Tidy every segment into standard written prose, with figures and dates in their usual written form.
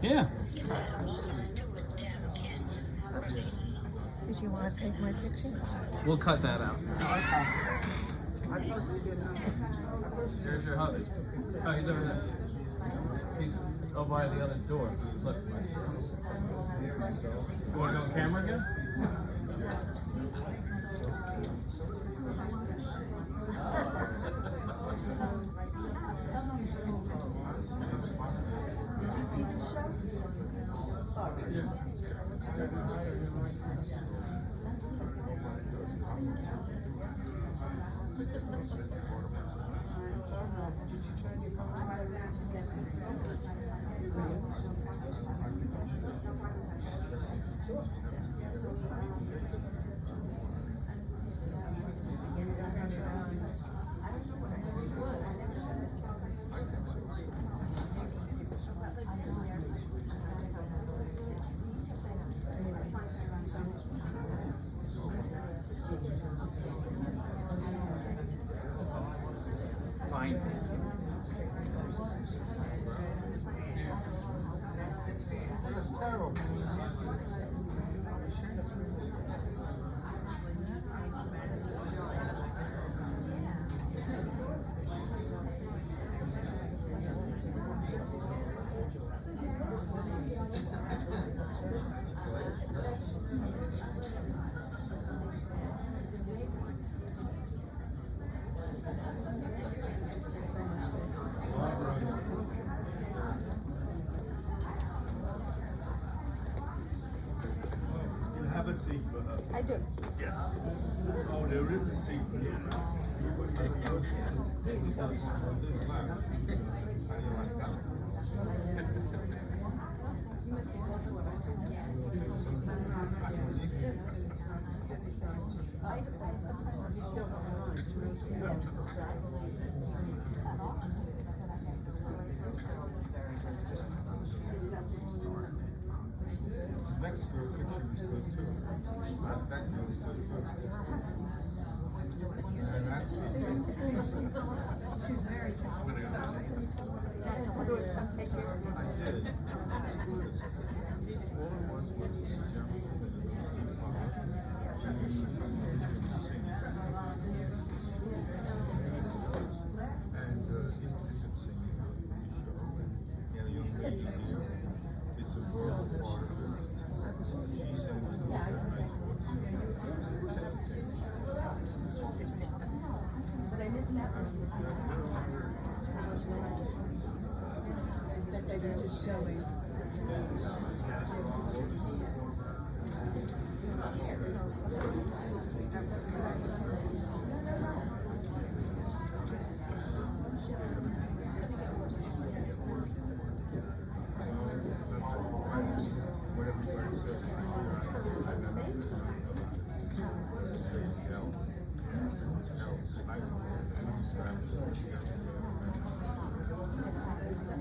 Yeah. Did you want to take my picture? We'll cut that out. Okay. There's your hubby. Oh, he's over there. He's over by the other door. He's left. You want to go on camera again? Did you see this show? Fine. That's terrible. You have a seat for her. I do. Yes. Oh, there is a seat for you. Next to her picture is good too. That second is good too. And that's She's very talented. Otherwise, come take care of I you. did. It's good. All it was the general scheme of and he isn't singing his show. And he had a young lady here. It's a rural part of it. She said it was the most But I missed that one. That they were just showing. What everybody says.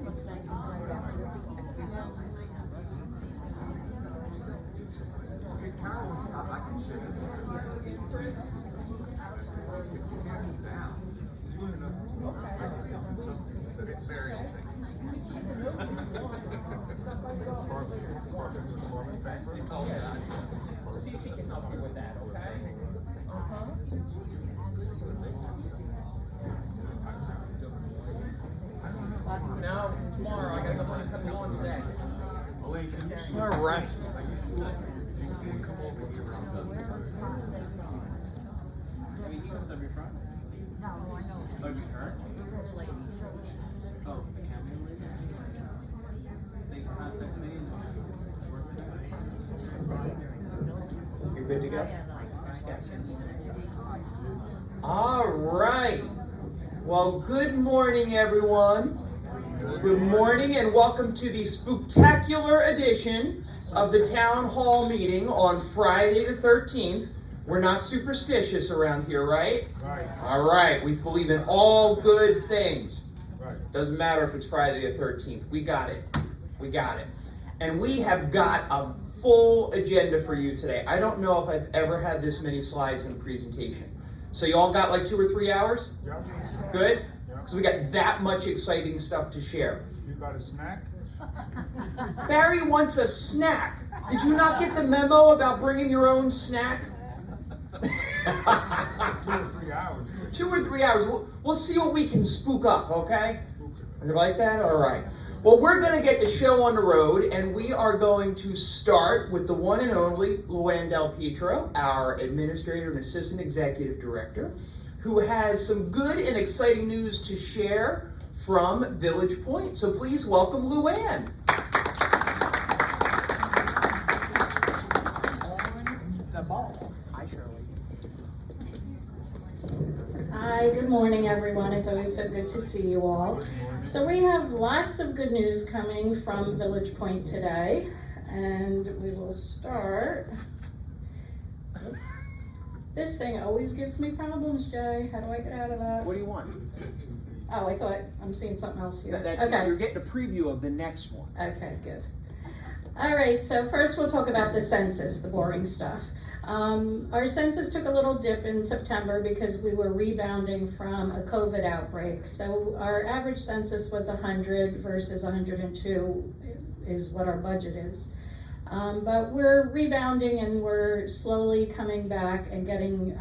Looks nice inside out. Oh, yeah. CC can help you with that, okay? Now, tomorrow, I got the money coming on today. All right. He comes up your front? No, I know. Oh, you heard? Oh, the camera lady? They contact me and You're good to go? Yes. All right. Well, good morning, everyone. Good morning and welcome to the spooktacular edition of the town hall meeting on Friday the 13th. We're not superstitious around here, right? Right. All right. We believe in all good things. Right. Doesn't matter if it's Friday the 13th. We got it. We got it. And we have got a full agenda for you today. I don't know if I've ever had this many slides in a presentation. So you all got like 2 or 3 hours? Yeah. Good? Yeah. Because we got that much exciting stuff to share. You got a snack? Barry wants a snack. Did you not get the memo about bringing your own snack? 2 or 3 hours. 2 or 3 hours. We'll see what we can spook up, okay? You like that? All right. Well, we're going to get the show on the road, and we are going to start with the one and only Luann Del Pietro, our Administrator and Assistant Executive Director, who has some good and exciting news to share from Village Point. So please welcome Luann. The ball. Hi, Shirley. Hi, good morning, everyone. It's always so good to see you all. So we have lots of good news coming from Village Point today, and we will start. This thing always gives me problems, Jay. How do I get out of that? What do you want? Oh, I thought I'm seeing something else here. That's Okay. You're getting a preview of the next one. Okay, good. All right, so first we'll talk about the census, the boring stuff. Our census took a little dip in September because we were rebounding from a COVID outbreak. So our average census was 100 versus 102 is what our budget is. But we're rebounding and we're slowly coming back and getting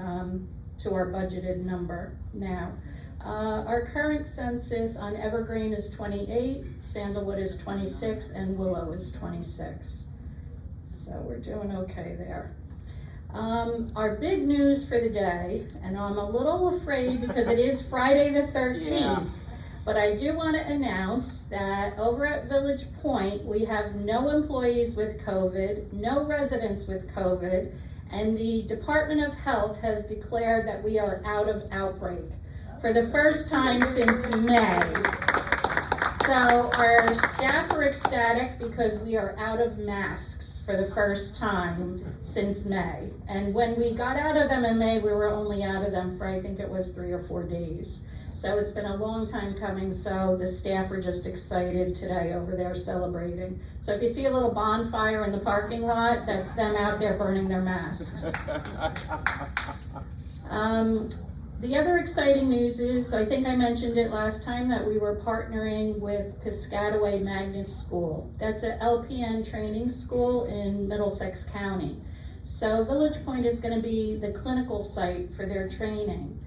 to our budgeted number now. Our current census on Evergreen is 28, Sandalwood is 26, and Willow is 26. So we're doing okay there. Our big news for the day, and I'm a little afraid because it is Friday the 13th, Yeah. but I do want to announce that over at Village Point, we have no employees with COVID, no residents with COVID, and the Department of Health has declared that we are out of outbreak for the first time since May. So our staff are ecstatic because we are out of masks for the first time since May. And when we got out of them in May, we were only out of them for, I think it was 3 or 4 days. So it's been a long time coming, so the staff are just excited today over there celebrating. So if you see a little bonfire in the parking lot, that's them out there burning their masks. The other exciting news is, I think I mentioned it last time, that we were partnering with Piscataway Magnet School. That's a LPN training school in Middlesex County. So Village Point is going to be the clinical site for their training.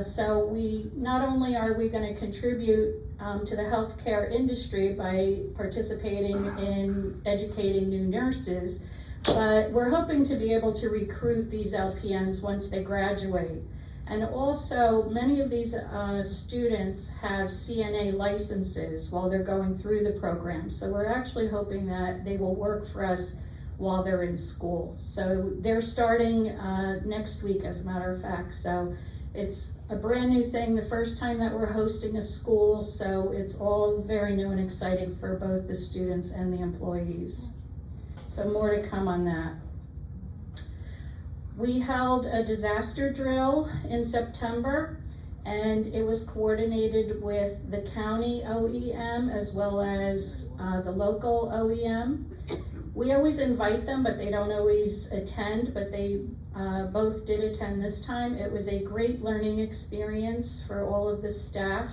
So we, not only are we going to contribute to the healthcare industry by participating in educating new nurses, but we're hoping to be able to recruit these LPNs once they graduate. And also, many of these students have CNA licenses while they're going through the program. So we're actually hoping that they will work for us while they're in school. So they're starting next week, as a matter of fact. So it's a brand new thing, the first time that we're hosting a school. So it's all very new and exciting for both the students and the employees. So more to come on that. We held a disaster drill in September, and it was coordinated with the county OEM as well as the local OEM. We always invite them, but they don't always attend, but they both did attend this time. It was a great learning experience for all of the staff.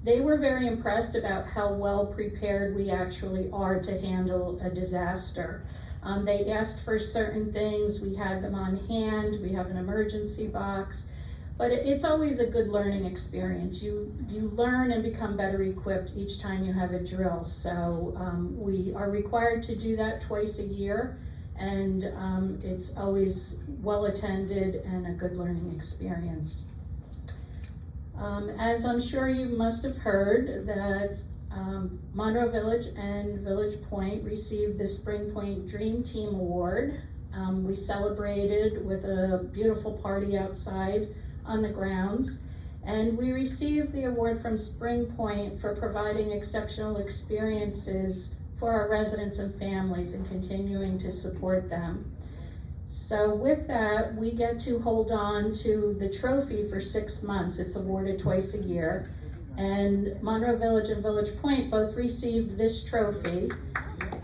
They were very impressed about how well prepared we actually are to handle a disaster. They asked for certain things, we had them on hand, we have an emergency box, but it's always a good learning experience. You learn and become better equipped each time you have a drill. So we are required to do that twice a year, and it's always well attended and a good learning experience. As I'm sure you must have heard, that Monroe Village and Village Point received the Spring Point Dream Team Award. We celebrated with a beautiful party outside on the grounds, and we received the award from Spring Point for providing exceptional experiences for our residents and families and continuing to support them. So with that, we get to hold on to the trophy for 6 months. It's awarded twice a year. And Monroe Village and Village Point both received this trophy,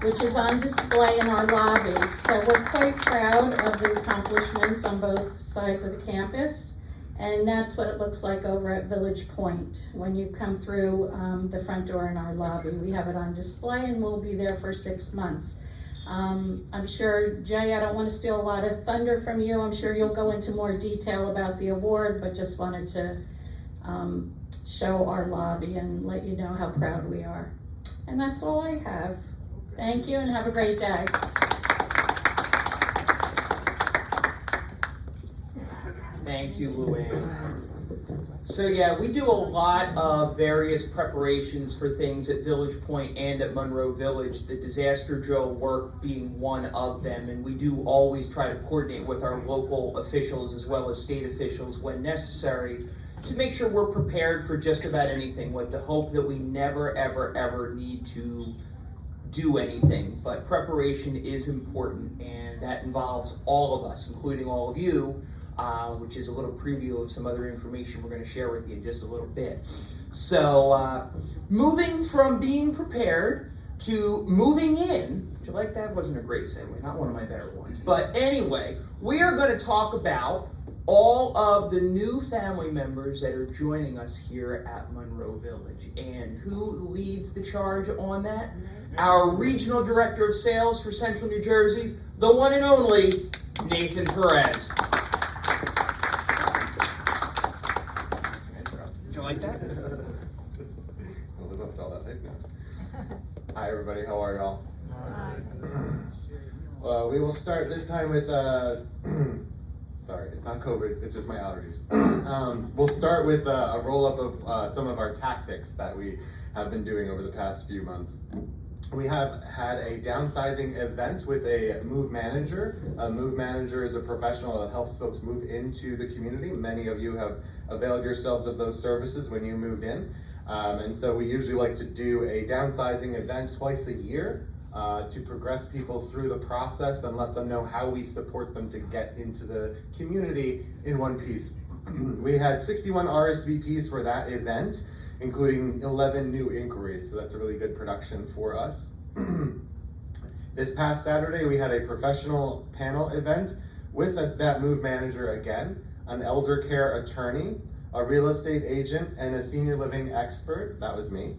which is on display in our lobby. So we're quite proud of the accomplishments on both sides of the campus. And that's what it looks like over at Village Point when you come through the front door in our lobby. We have it on display and we'll be there for 6 months. I'm sure, Jay, I don't want to steal a lot of thunder from you. I'm sure you'll go into more detail about the award, but just wanted to show our lobby and let you know how proud we are. And that's all I have. Thank you and have a great day. Thank you, Luann. So yeah, we do a lot of various preparations for things at Village Point and at Monroe Village, the disaster drill work being one of them, and we do always try to coordinate with our local officials as well as state officials when necessary to make sure we're prepared for just about anything, with the hope that we never, ever, ever need to do anything. But preparation is important, and that involves all of us, including all of you, which is a little preview of some other information we're going to share with you in just a little bit. So, moving from being prepared to moving in. Did you like that? Wasn't a great segue, not one of my better ones. But anyway, we are going to talk about all of the new family members that are joining us here at Monroe Village. And who leads the charge on that? Our Regional Director of Sales for Central New Jersey, the one and only Nathan Perez. Did you like that? I'll live up to all that tape now. Hi everybody, how are y'all? We will start this time with, sorry, it's not COVID, it's just my allergies. We'll start with a roll-up of some of our tactics that we have been doing over the past few months. We have had a downsizing event with a move manager. A move manager is a professional that helps folks move into the community. Many of you have availed yourselves of those services when you moved in. And so we usually like to do a downsizing event twice a year to progress people through the process and let them know how we support them to get into the community in one piece. We had 61 RSVPs for that event, including 11 new inquiries, so that's a really good production for us. This past Saturday, we had a professional panel event with that move manager again, an elder care attorney, a real estate agent, and a senior living expert. That was me,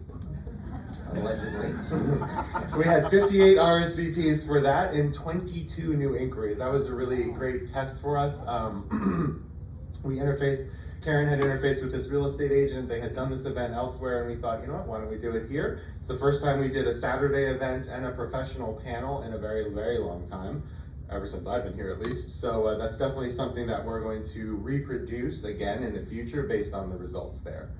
allegedly. We had 58 RSVPs for that and 22 new inquiries. That was a really great test for us. Karen had interfaced with this real estate agent. They had done this event elsewhere, and we thought, you know what, why don't we do it here? It's the first time we did a Saturday event and a professional panel in a very, very long time, ever since I've been here at least. So that's definitely something that we're going to reproduce again in the future based on the results there.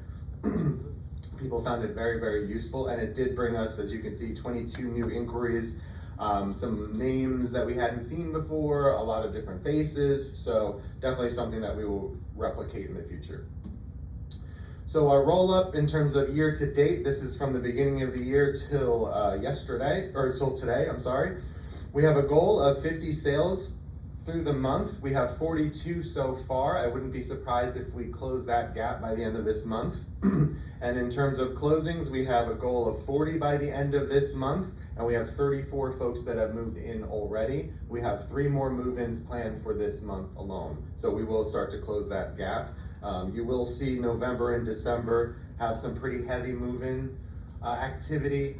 People found it very, very useful, and it did bring us, as you can see, 22 new inquiries, some names that we hadn't seen before, a lot of different faces, so definitely something that we will replicate in the future. So our roll up in terms of year to date, this is from the beginning of the year till today, I'm sorry. We have a goal of 50 sales through the month. We have 42 so far. I wouldn't be surprised if we close that gap by the end of this month. And in terms of closings, we have a goal of 40 by the end of this month, and we have 34 folks that have moved in already. We have 3 more move-ins planned for this month alone. So we will start to close that gap. You will see November and December have some pretty heavy move-in activity.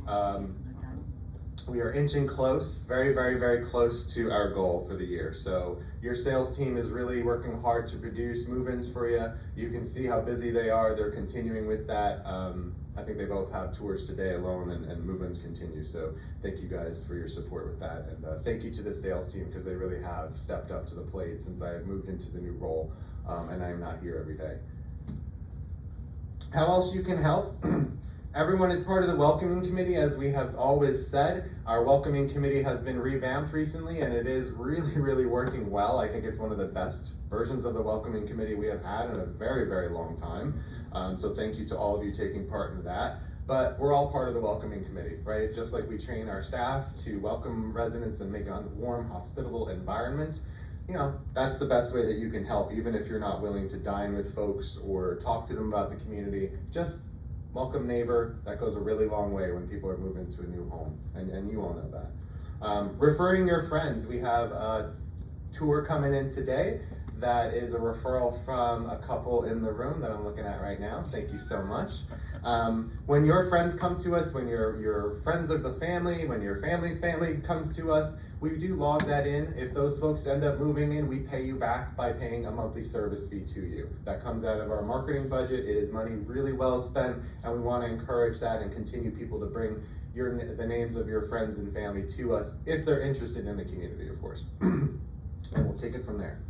We are inching close, very, very, very close to our goal for the year. So your sales team is really working hard to produce move-ins for you. You can see how busy they are. They're continuing with that. I think they both have tours today alone, and move-ins continue. So thank you guys for your support with that. And thank you to the sales team, because they really have stepped up to the plate since I moved into the new role, and I'm not here every day. How else you can help? Everyone is part of the welcoming committee, as we have always said. Our welcoming committee has been revamped recently, and it is really, really working well. I think it's one of the best versions of the welcoming committee we have had in a very, very long time. So thank you to all of you taking part in that. But we're all part of the welcoming committee, right? Just like we train our staff to welcome residents and make a warm, hospitable environment, you know, that's the best way that you can help, even if you're not willing to dine with folks or talk to them about the community. Just welcome neighbor. That goes a really long way when people are moving to a new home, and you all know that. Referring your friends. We have a tour coming in today that is a referral from a couple in the room that I'm looking at right now. Thank you so much. When your friends come to us, when your friends of the family, when your family's family comes to us, we do log that in. If those folks end up moving in, we pay you back by paying a monthly service fee to you. That comes out of our marketing budget. It is money really well spent, and we want to encourage that and continue people to bring the names of your friends and family to us if they're interested in the community, of course. And we'll take it from there.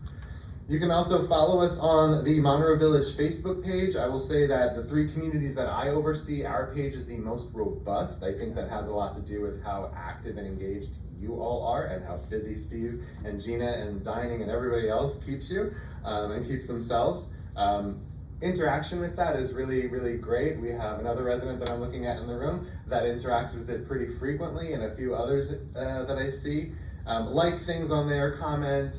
You can also follow us on the Monroe Village Facebook page. I will say that the 3 communities that I oversee, our page is the most robust. I think that has a lot to do with how active and engaged you all are and how busy Steve and Gina and Dining and everybody else keeps you and keeps themselves. Interaction with that is really, really great. We have another resident that I'm looking at in the room that interacts with it pretty frequently, and a few others that I see. Like things on there, comment,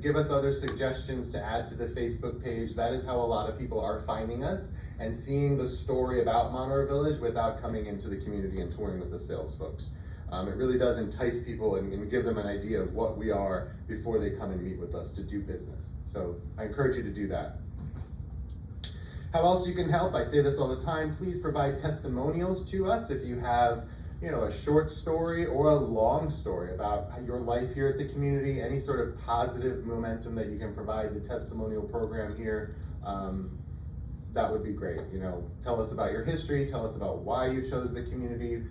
give us other suggestions to add to the Facebook page. That is how a lot of people are finding us and seeing the story about Monroe Village without coming into the community and touring with the sales folks. It really does entice people and give them an idea of what we are before they come and meet with us to do business. So I encourage you to do that. How else you can help? I say this all the time. Please provide testimonials to us if you have, a short story or a long story about your life here at the community, any sort of positive momentum that you can provide the testimonial program here. That would be great. Tell us about your history, tell us about why you chose the community,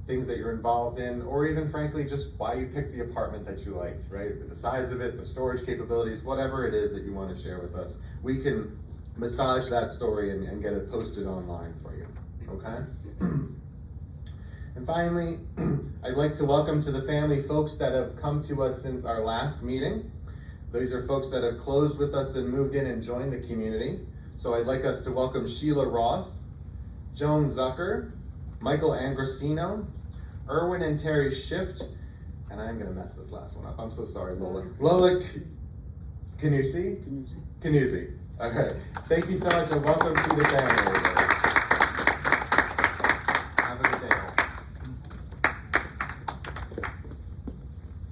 things that you're involved in, or even frankly, just why you picked the apartment that you liked, right? The size of it, the storage capabilities, whatever it is that you want to share with us. We can massage that story and get it posted online for you, okay? And finally, I'd like to welcome to the family folks that have come to us since our last meeting. These are folks that have closed with us and moved in and joined the community. So I'd like us to welcome Sheila Ross, Joan Zucker, Michael Angrosino, Erwin and Terry Shift, and I'm gonna mess this last one up. I'm so sorry, Lola. Lola Canusi. All right. Thank you so much and welcome to the family. Have a good day.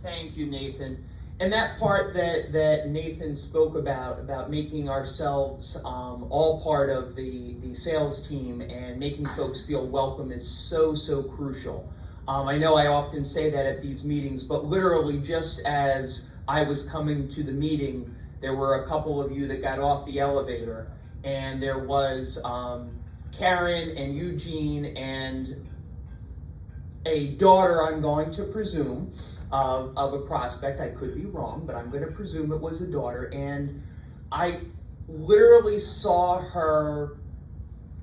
Thank you, Nathan. And that part that Nathan spoke about making ourselves all part of the sales team and making folks feel welcome is so crucial. I know I often say that at these meetings, but literally just as I was coming to the meeting, there were a couple of you that got off the elevator, and there was Karen and Eugene and a daughter, I'm going to presume, of a prospect. I could be wrong, but I'm going to presume it was a daughter, and I literally saw her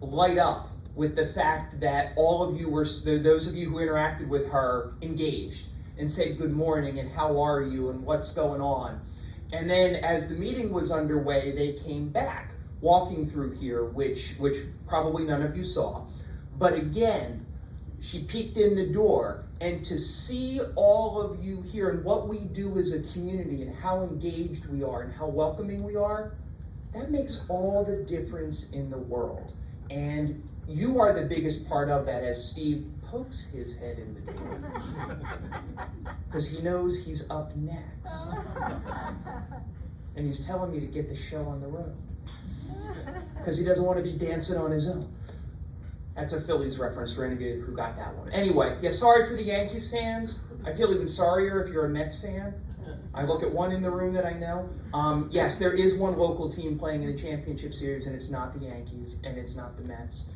light up with the fact that all of you were, those of you who interacted with her, engaged and said good morning and how are you and what's going on. And then as the meeting was underway, they came back walking through here, which probably none of you saw. But again, she peeked in the door, and to see all of you here and what we do as a community and how engaged we are and how welcoming we are, that makes all the difference in the world. And you are the biggest part of that as Steve pokes his head in the door because he knows he's up next. And he's telling me to get the show on the road because he doesn't want to be dancing on his own. That's a Phillies reference for any of you who got that one. Anyway, yeah, sorry for the Yankees fans. I feel even sorrier if you're a Mets fan. I look at one in the room that I know. Yes, there is one local team playing in the championship series, and it's not the Yankees, and it's not the Mets.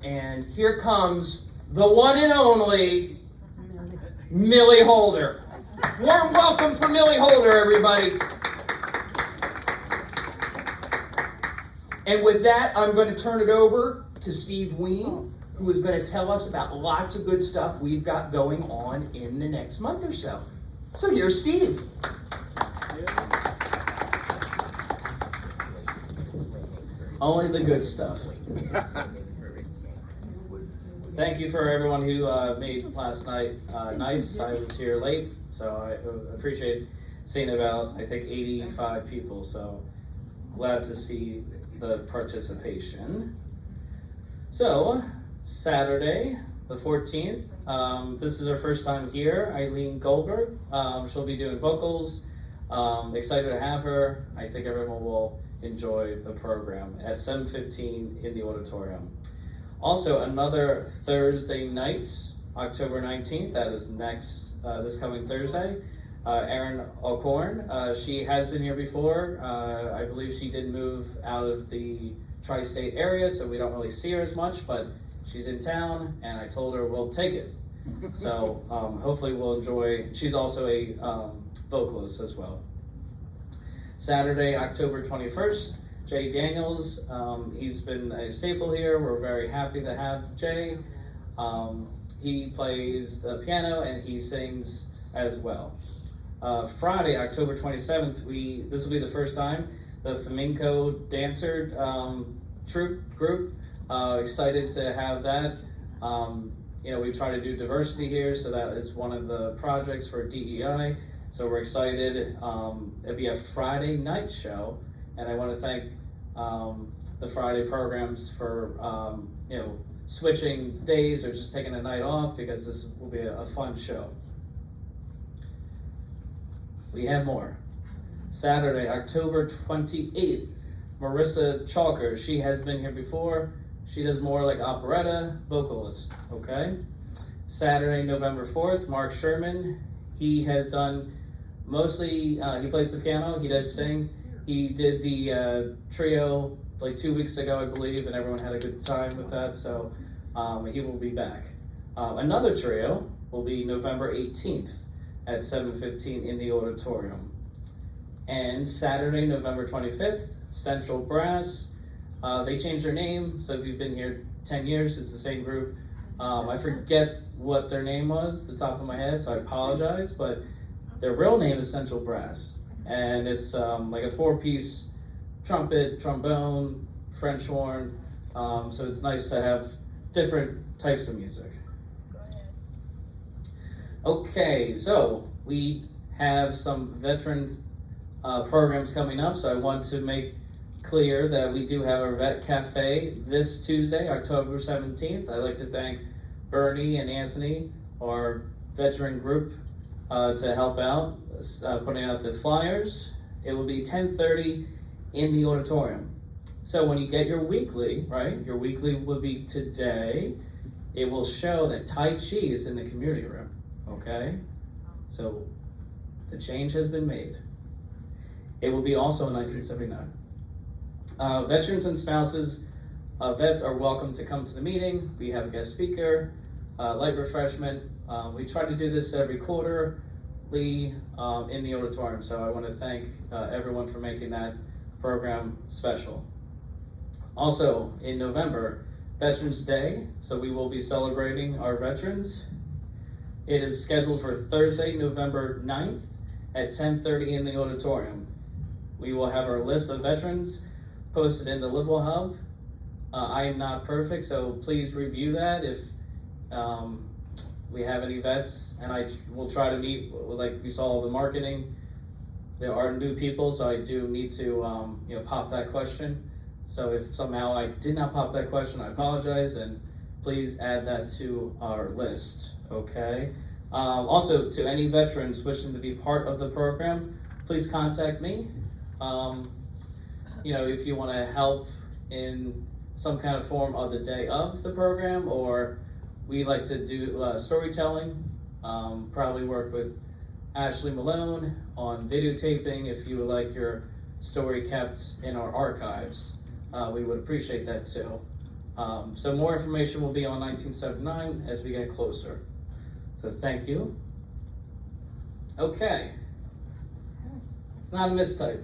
And here comes the one and only Millie Holder. Warm welcome for Millie Holder, everybody. And with that, I'm going to turn it over to Steve Ween, who is going to tell us about lots of good stuff we've got going on in the next month or so. So here's Steve. Only the good stuff. Thank you for everyone who made last night nice. I was here late, so I appreciate seeing about, I think, 85 people, so glad to see the participation. So, Saturday, the 14th, this is our first time here. Eileen Goldberg, she'll be doing vocals. Excited to have her. I think everyone will enjoy the program at 7:15 in the auditorium. Also, another Thursday night, October 19th, that is this coming Thursday. Erin Alcorn, she has been here before. I believe she did move out of the tri-state area, so we don't really see her as much, but she's in town, and I told her we'll take it. So hopefully we'll enjoy. She's also a vocalist as well. Saturday, October 21st, Jay Daniels. He's been a staple here. We're very happy to have Jay. He plays the piano and he sings as well. Friday, October 27th, this will be the first time the Flamenco Dancer group. Excited to have that. We try to do diversity here, so that is one of the projects for DEI. So we're excited. It'll be a Friday night show, and I want to thank the Friday programs for switching days or just taking a night off, because this will be a fun show. We have more. Saturday, October 28th, Marissa Chalker. She has been here before. She does more like operetta vocalist, okay? Saturday, November 4th, Mark Sherman. He has done mostly, he plays the piano, he does sing. He did the trio like 2 weeks ago, I believe, and everyone had a good time with that, so he will be back. Another trio will be November 18th at 7:15 in the auditorium. And Saturday, November 25th, Central Brass. They changed their name, so if you've been here 10 years, it's the same group. I forget what their name was, the top of my head, so I apologize, but their real name is Central Brass. And it's like a 4-piece trumpet, trombone, French horn, so it's nice to have different types of music. Okay, so we have some veteran programs coming up, so I want to make clear that we do have a Vet Cafe this Tuesday, October 17th. I'd like to thank Bernie and Anthony, our veteran group, to help out, putting out the flyers. It will be 10:30 in the auditorium. So when you get your weekly, right, your weekly will be today, it will show that Tai Chi is in the community room, okay? So the change has been made. It will be also in 1979. Veterans and spouses, vets are welcome to come to the meeting. We have a guest speaker, light refreshment. We try to do this every quarterly in the auditorium, so I want to thank everyone for making that program special. Also, in November, Veterans Day, so we will be celebrating our veterans. It is scheduled for Thursday, November 9th at 10:30 in the auditorium. We will have our list of veterans posted in the Livewell Hub. I am not perfect, so please review that if we have any vets, and I will try to meet, like we saw the marketing. There are new people, so I do need to pop that question. So if somehow I did not pop that question, I apologize, and please add that to our list, okay? Also, to any veterans wishing to be part of the program, please contact me. If you want to help in some kind of form of the day of the program, or we like to do storytelling, probably work with Ashley Malone on videotaping if you would like your story kept in our archives. We would appreciate that too. So more information will be on 1979 as we get closer. So thank you. Okay. It's not a mistype.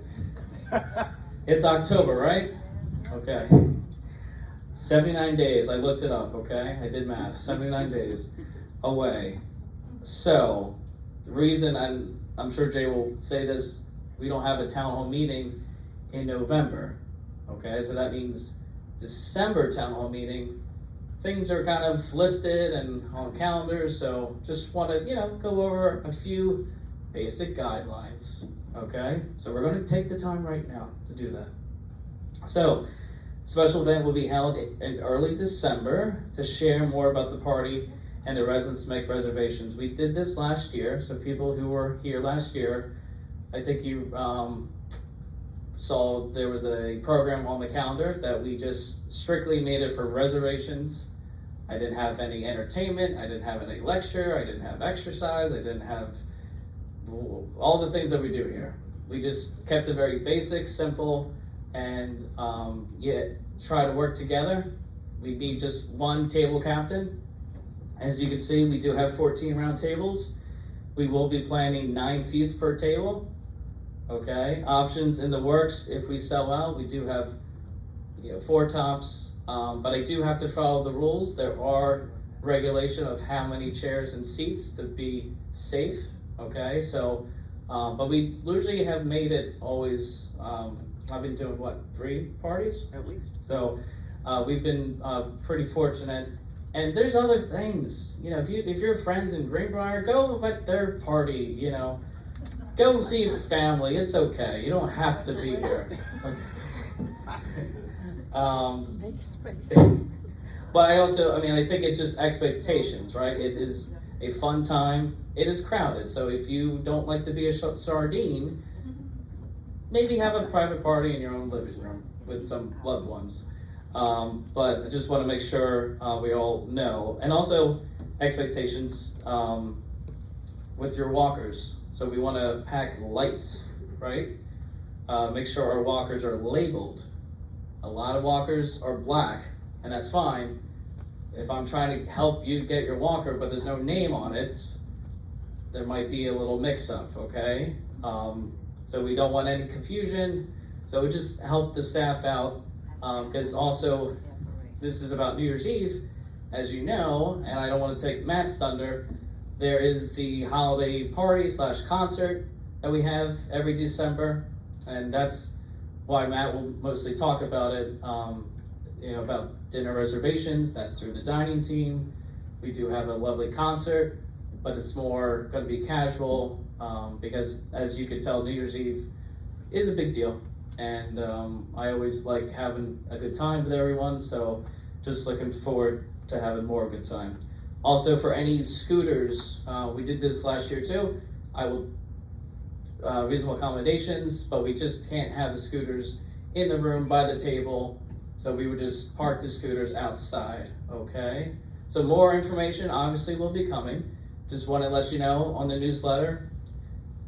It's October, right? Okay. 79 days, I looked it up, okay? I did math, 79 days away. So, the reason, I'm sure Jay will say this, we don't have a town hall meeting in November, okay? So that means December town hall meeting, things are kind of listed and on calendars, so just want to, go over a few basic guidelines, okay? So we're going to take the time right now to do that. So, special event will be held in early December to share more about the party and the residents make reservations. We did this last year, so people who were here last year I think you saw there was a program on the calendar that we just strictly made it for reservations. I didn't have any entertainment, I didn't have any lecture, I didn't have exercise, I didn't have all the things that we do here. We just kept it very basic, simple, and yet try to work together. We need just one table captain. As you can see, we do have 14 round tables. We will be planning 9 seats per table. Okay, options in the works. If we sell out, we do have 4 tops. But I do have to follow the rules. There are regulation of how many chairs and seats to be safe. Okay, so but we usually have made it always. I've been doing 3 parties At least. so we've been pretty fortunate. And there's other things, if you're friends in Greenbrier, go at their party, go see family, it's okay, you don't have to be here. Make space. But I think it's just expectations, right? It is a fun time, it is crowded, so if you don't like to be a sardine, maybe have a private party in your own living room with some loved ones. But I just want to make sure we all know. And also expectations with your walkers. So we want to pack light, right? Make sure our walkers are labeled. A lot of walkers are black, and that's fine. If I'm trying to help you get your walker, but there's no name on it, there might be a little mix-up, okay? So we don't want any confusion. So it just help the staff out. Because also, this is about New Year's Eve, as you know, and I don't want to take Matt's thunder. There is the holiday party / concert that we have every December, and that's why Matt will mostly talk about it. About dinner reservations. That's through the dining team. We do have a lovely concert, but it's more going to be casual because, as you can tell, New Year's Eve is a big deal. And I always like having a good time with everyone, so just looking forward to having more good time. Also, for any scooters, we did this last year too. I will reasonable accommodations, but we just can't have the scooters in the room by the table, so we would just park the scooters outside. Okay. So more information obviously will be coming. Just want to let you know on the newsletter.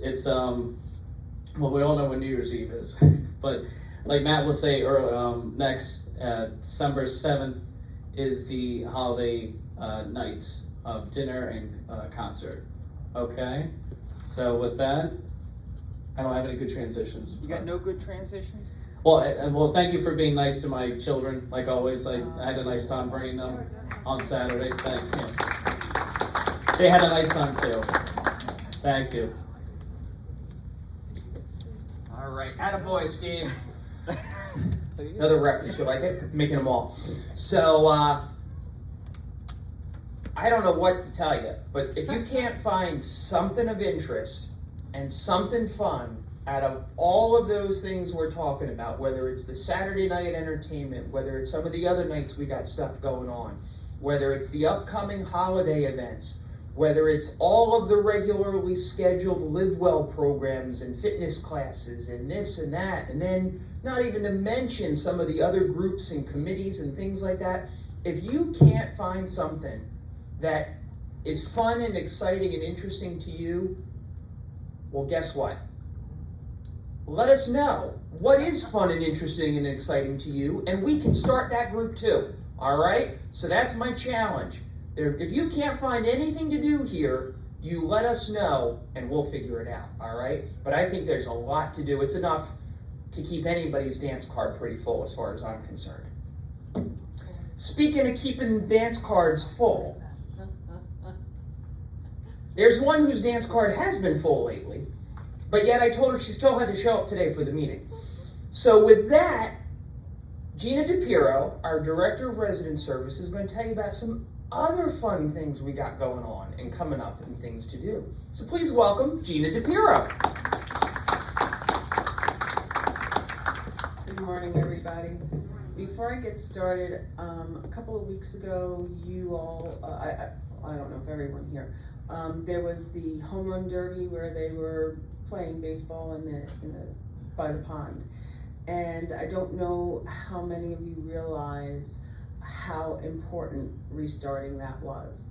It's well, we all know when New Year's Eve is. But like Matt will say, next December 7th is the holiday night of dinner and concert. Okay? So with that, I don't have any good transitions. You got no good transitions? Well, thank you for being nice to my children, like always. I had a nice time bringing them on Saturday. Thanks. Yeah. They had a nice time too. Thank you. All right, attaboy, Steve. Another reference, you like it? Making them all. So, I don't know what to tell you, but if you can't find something of interest and something fun out of all of those things we're talking about, whether it's the Saturday night entertainment, whether it's some of the other nights we got stuff going on, whether it's the upcoming holiday events, whether it's all of the regularly scheduled Live Well programs and fitness classes and this and that, and then not even to mention some of the other groups and committees and things like that, if you can't find something that is fun and exciting and interesting to you, well, guess what? Let us know what is fun and interesting and exciting to you, and we can start that group too, all right? So that's my challenge. If you can't find anything to do here, you let us know and we'll figure it out, all right? But I think there's a lot to do. It's enough to keep anybody's dance card pretty full as far as I'm concerned. Speaking of keeping dance cards full, there's one whose dance card has been full lately, but yet I told her she still had to show up today for the meeting. So with that, Gina DePiro, our Director of Resident Service, is going to tell you about some other fun things we got going on and coming up and things to do. So please welcome Gina DePiro. Good morning, everybody. Before I get started, a couple of weeks ago, you all, I don't know if everyone here, there was the home run derby where they were playing baseball by the pond. And I don't know how many of you realize how important restarting that was.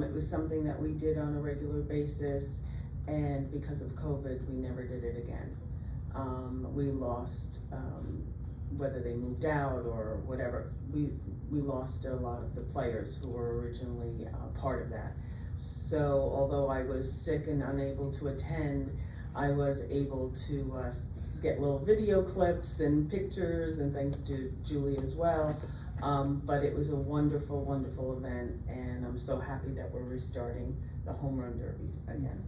It was something that we did on a regular basis, and because of COVID, we never did it again. We lost, whether they moved out or whatever, we lost a lot of the players who were originally part of that. So although I was sick and unable to attend, I was able to get little video clips and pictures and thanks to Julie as well. But it was a wonderful, wonderful event, and I'm so happy that we're restarting the Home Run Derby again.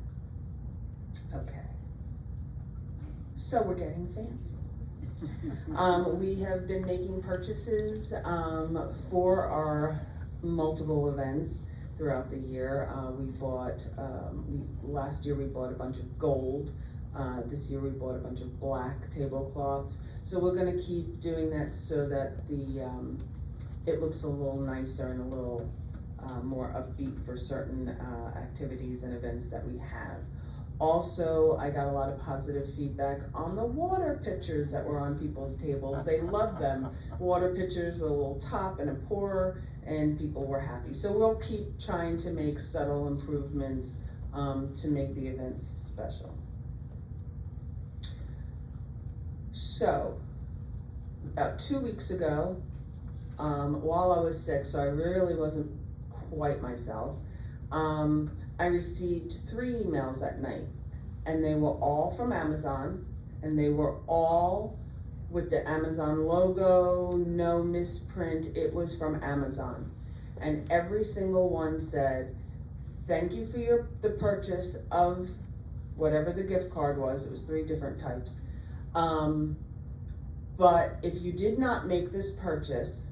Okay. So we're getting fancy. We have been making purchases for our multiple events throughout the year. We bought, last year we bought a bunch of gold. This year we bought a bunch of black tablecloths. So we're gonna keep doing that so that it looks a little nicer and a little more upbeat for certain activities and events that we have. Also, I got a lot of positive feedback on the water pitchers that were on people's tables. They loved them. Water pitchers with a little top and a pourer, and people were happy. So we'll keep trying to make subtle improvements to make the events special. So, about 2 weeks ago, while I was sick, so I really wasn't quite myself, I received 3 emails that night, and they were all from Amazon, and they were all with the Amazon logo, no misprint. It was from Amazon, and every single one said, "Thank you for the purchase of whatever the gift card was." It was 3 different types. But if you did not make this purchase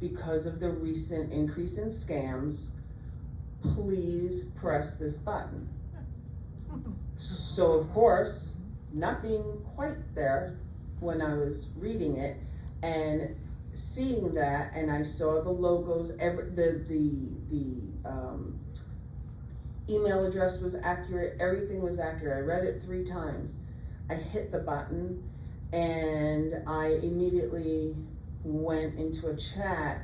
because of the recent increase in scams, please press this button. So of course, not being quite there when I was reading it and seeing that, and I saw the logos, the email address was accurate, everything was accurate. I read it 3 times. I hit the button and I immediately went into a chat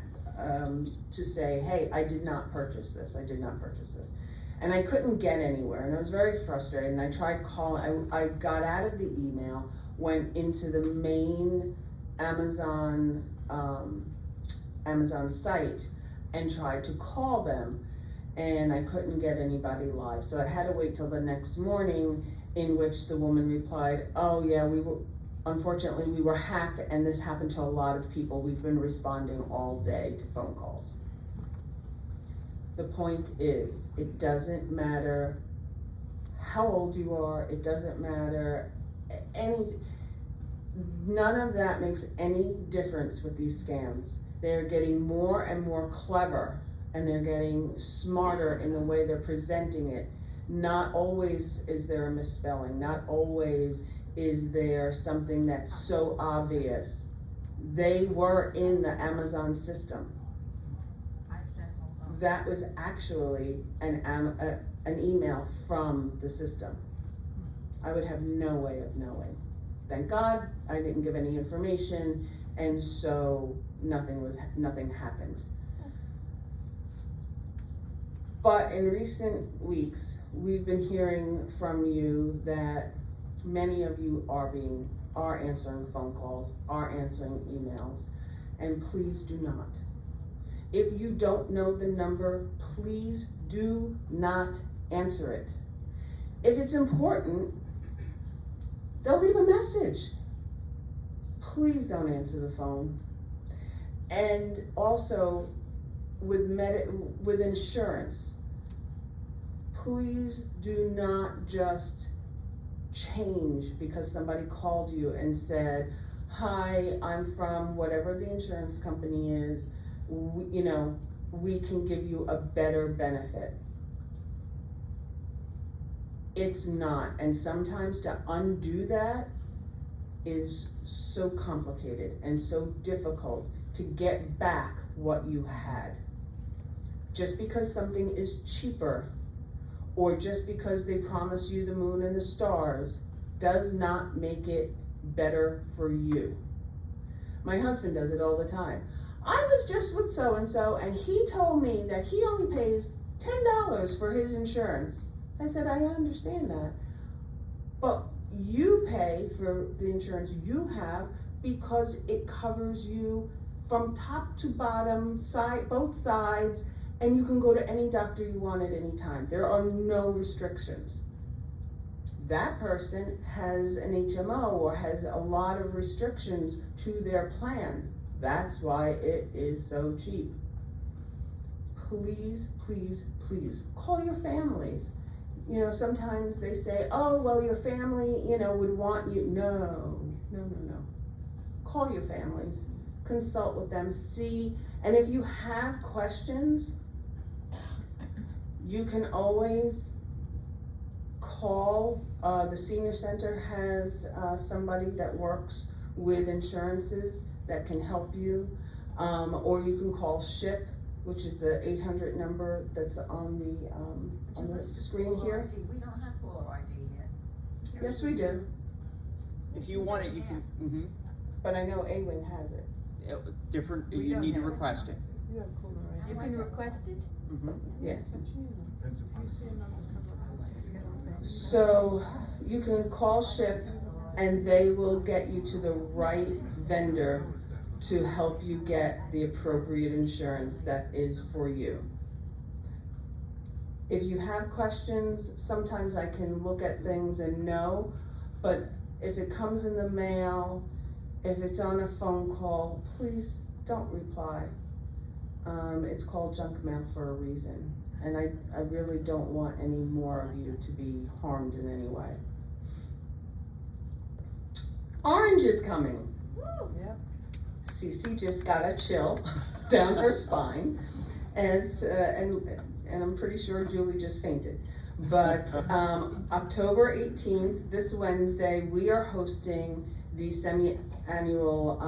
to say, hey, I did not purchase this. I did not purchase this. And I couldn't get anywhere, and I was very frustrated, and I tried calling. I got out of the email, went into the main Amazon site and tried to call them, and I couldn't get anybody live. So I had to wait till the next morning, in which the woman replied, oh yeah, unfortunately we were hacked, and this happened to a lot of people. We've been responding all day to phone calls. The point is, it doesn't matter how old you are, it doesn't matter none of that makes any difference with these scams. They're getting more and more clever, and they're getting smarter in the way they're presenting it. Not always is there a misspelling, not always is there something that's so obvious. They were in the Amazon system. That was actually an email from the system. I would have no way of knowing. Thank God I didn't give any information, and so nothing happened. But in recent weeks, we've been hearing from you that many of you are answering phone calls, are answering emails, and please do not. If you don't know the number, please do not answer it. If it's important, they'll leave a message. Please don't answer the phone. And also with insurance, please do not just change because somebody called you and said, hi, I'm from whatever the insurance company is, we can give you a better benefit. It's not, and sometimes to undo that is so complicated and so difficult to get back what you had. Just because something is cheaper or just because they promise you the moon and the stars does not make it better for you. My husband does it all the time. I was just with so-and-so and he told me that he only pays $10 for his insurance. I said, I understand that, but you pay for the insurance you have because it covers you from top to bottom, both sides, and you can go to any doctor you want at any time. There are no restrictions. That person has an HMO or has a lot of restrictions to their plan. That's why it is so cheap. Please, please, please call your families. You know, sometimes they say, oh, well, your family, you know, would want you. No. Call your families, consult with them, see, and if you have questions, you can always call. The senior center has somebody that works with insurances that can help you, or you can call SHIP, which is the 800 number that's on the screen here. We don't have caller ID yet. Yes, we do, If you want it, you can, but I know AWIN has it. different, We you don't need to have it. request it. You can request it? Yes. Depends upon. So you can call SHIP and they will get you to the right vendor to help you get the appropriate insurance that is for you. If you have questions, sometimes I can look at things and know, but if it comes in the mail, if it's on a phone call, please don't reply. It's called junk mail for a reason. And I really don't want any more of you to be harmed in any way. Orange is coming. Yep. Cece just got a chill down her spine, and I'm pretty sure Julie just fainted. But October 18th, this Wednesday, we are hosting the semi-annual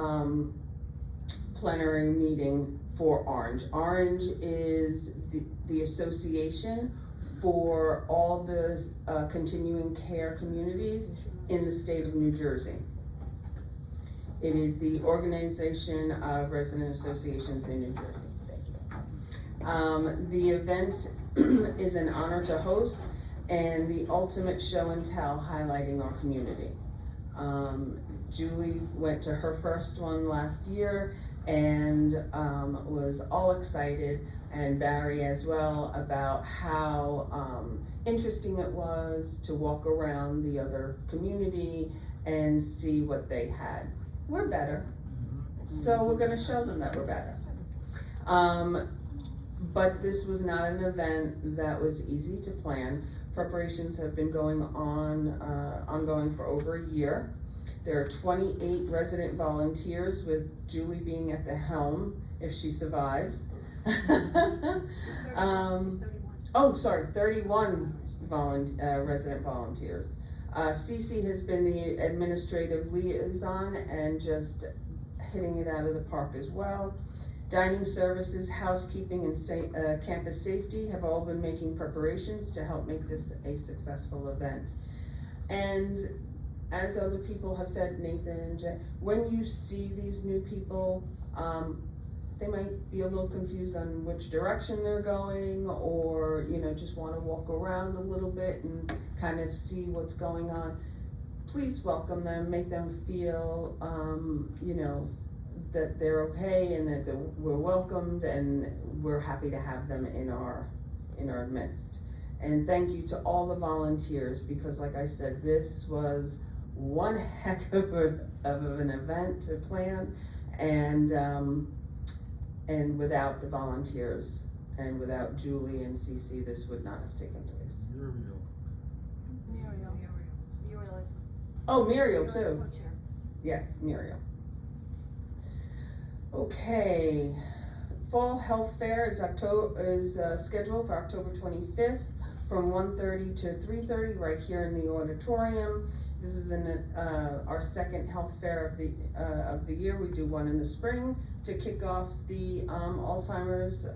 plenary meeting for Orange. Orange is the association for all the continuing care communities in the state of New Jersey. It is the organization of resident associations in New Jersey. Thank you. The event is an honor to host and the ultimate show and tell highlighting our community. Julie went to her first one last year and was all excited, and Barry as well, about how interesting it was to walk around the other community and see what they had. We're better, so we're gonna show them that we're better. But this was not an event that was easy to plan. Preparations have been going on, ongoing for over a year. There are 28 resident volunteers, with Julie being at the helm if she survives. 31 resident volunteers. Cece has been the administrative liaison and just hitting it out of the park as well. Dining services, housekeeping, and campus safety have all been making preparations to help make this a successful event. And as other people have said, Nathan and Jay, when you see these new people, they might be a little confused on which direction they're going, or, you know, just want to walk around a little bit and kind of see what's going on. Please welcome them, make them feel, you know, that they're okay and that we're welcomed, and we're happy to have them in our midst. And thank you to all the volunteers, because like I said, this was one heck of an event to plan, and without the volunteers and without Julie and Cece, this would not have taken place. Muriel is. Oh, Muriel too. Co-chair. Yes, Muriel. Okay, Fall Health Fair is scheduled for October 25th from 1:30 to 3:30 right here in the auditorium. This is our second health fair of the year. We do one in the spring to kick off the Alzheimer's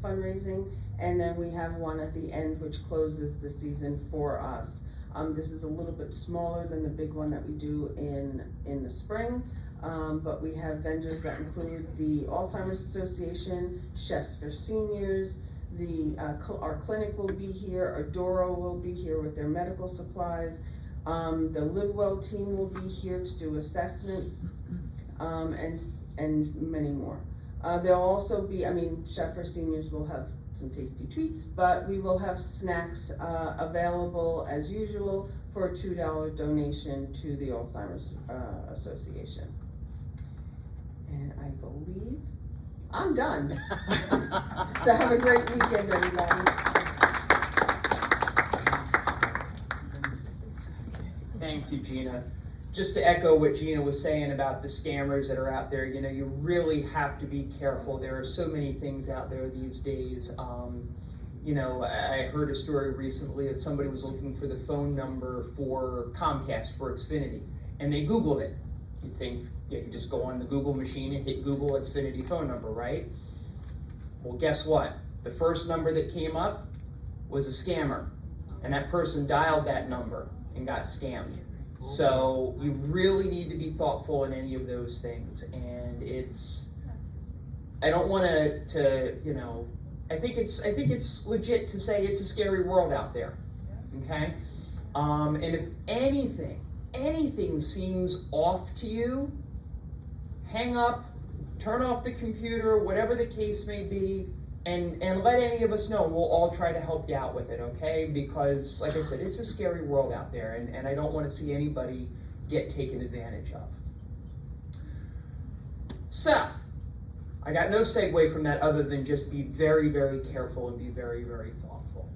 fundraising, and then we have one at the end which closes the season for us. This is a little bit smaller than the big one that we do in the spring, but we have vendors that include the Alzheimer's Association, Chefs for Seniors, our clinic will be here, Adoro will be here with their medical supplies, the Live Well team will be here to do assessments, and many more. There'll also be, Chef for Seniors will have some tasty treats, but we will have snacks available as usual for a $2 donation to the Alzheimer's Association. And I believe I'm done. So have a great weekend, everybody. Thank you, Gina. Just to echo what Gina was saying about the scammers that are out there, you really have to be careful. There are so many things out there these days. I heard a story recently of somebody was looking for the phone number for Comcast for Xfinity, and they Googled it. You'd think you could just go on the Google machine and hit Google Xfinity phone number, right? Well, guess what? The first number that came up was a scammer, and that person dialed that number and got scammed. So you really need to be thoughtful in any of those things, and I don't want to I think it's legit to say it's a scary world out there, okay? And if anything seems off to you, hang up, turn off the computer, whatever the case may be, and let any of us know. We'll all try to help you out with it, okay? Because, like I said, it's a scary world out there, and I don't want to see anybody get taken advantage of. So, I got no segue from that other than just be very, very careful and be very, very thoughtful.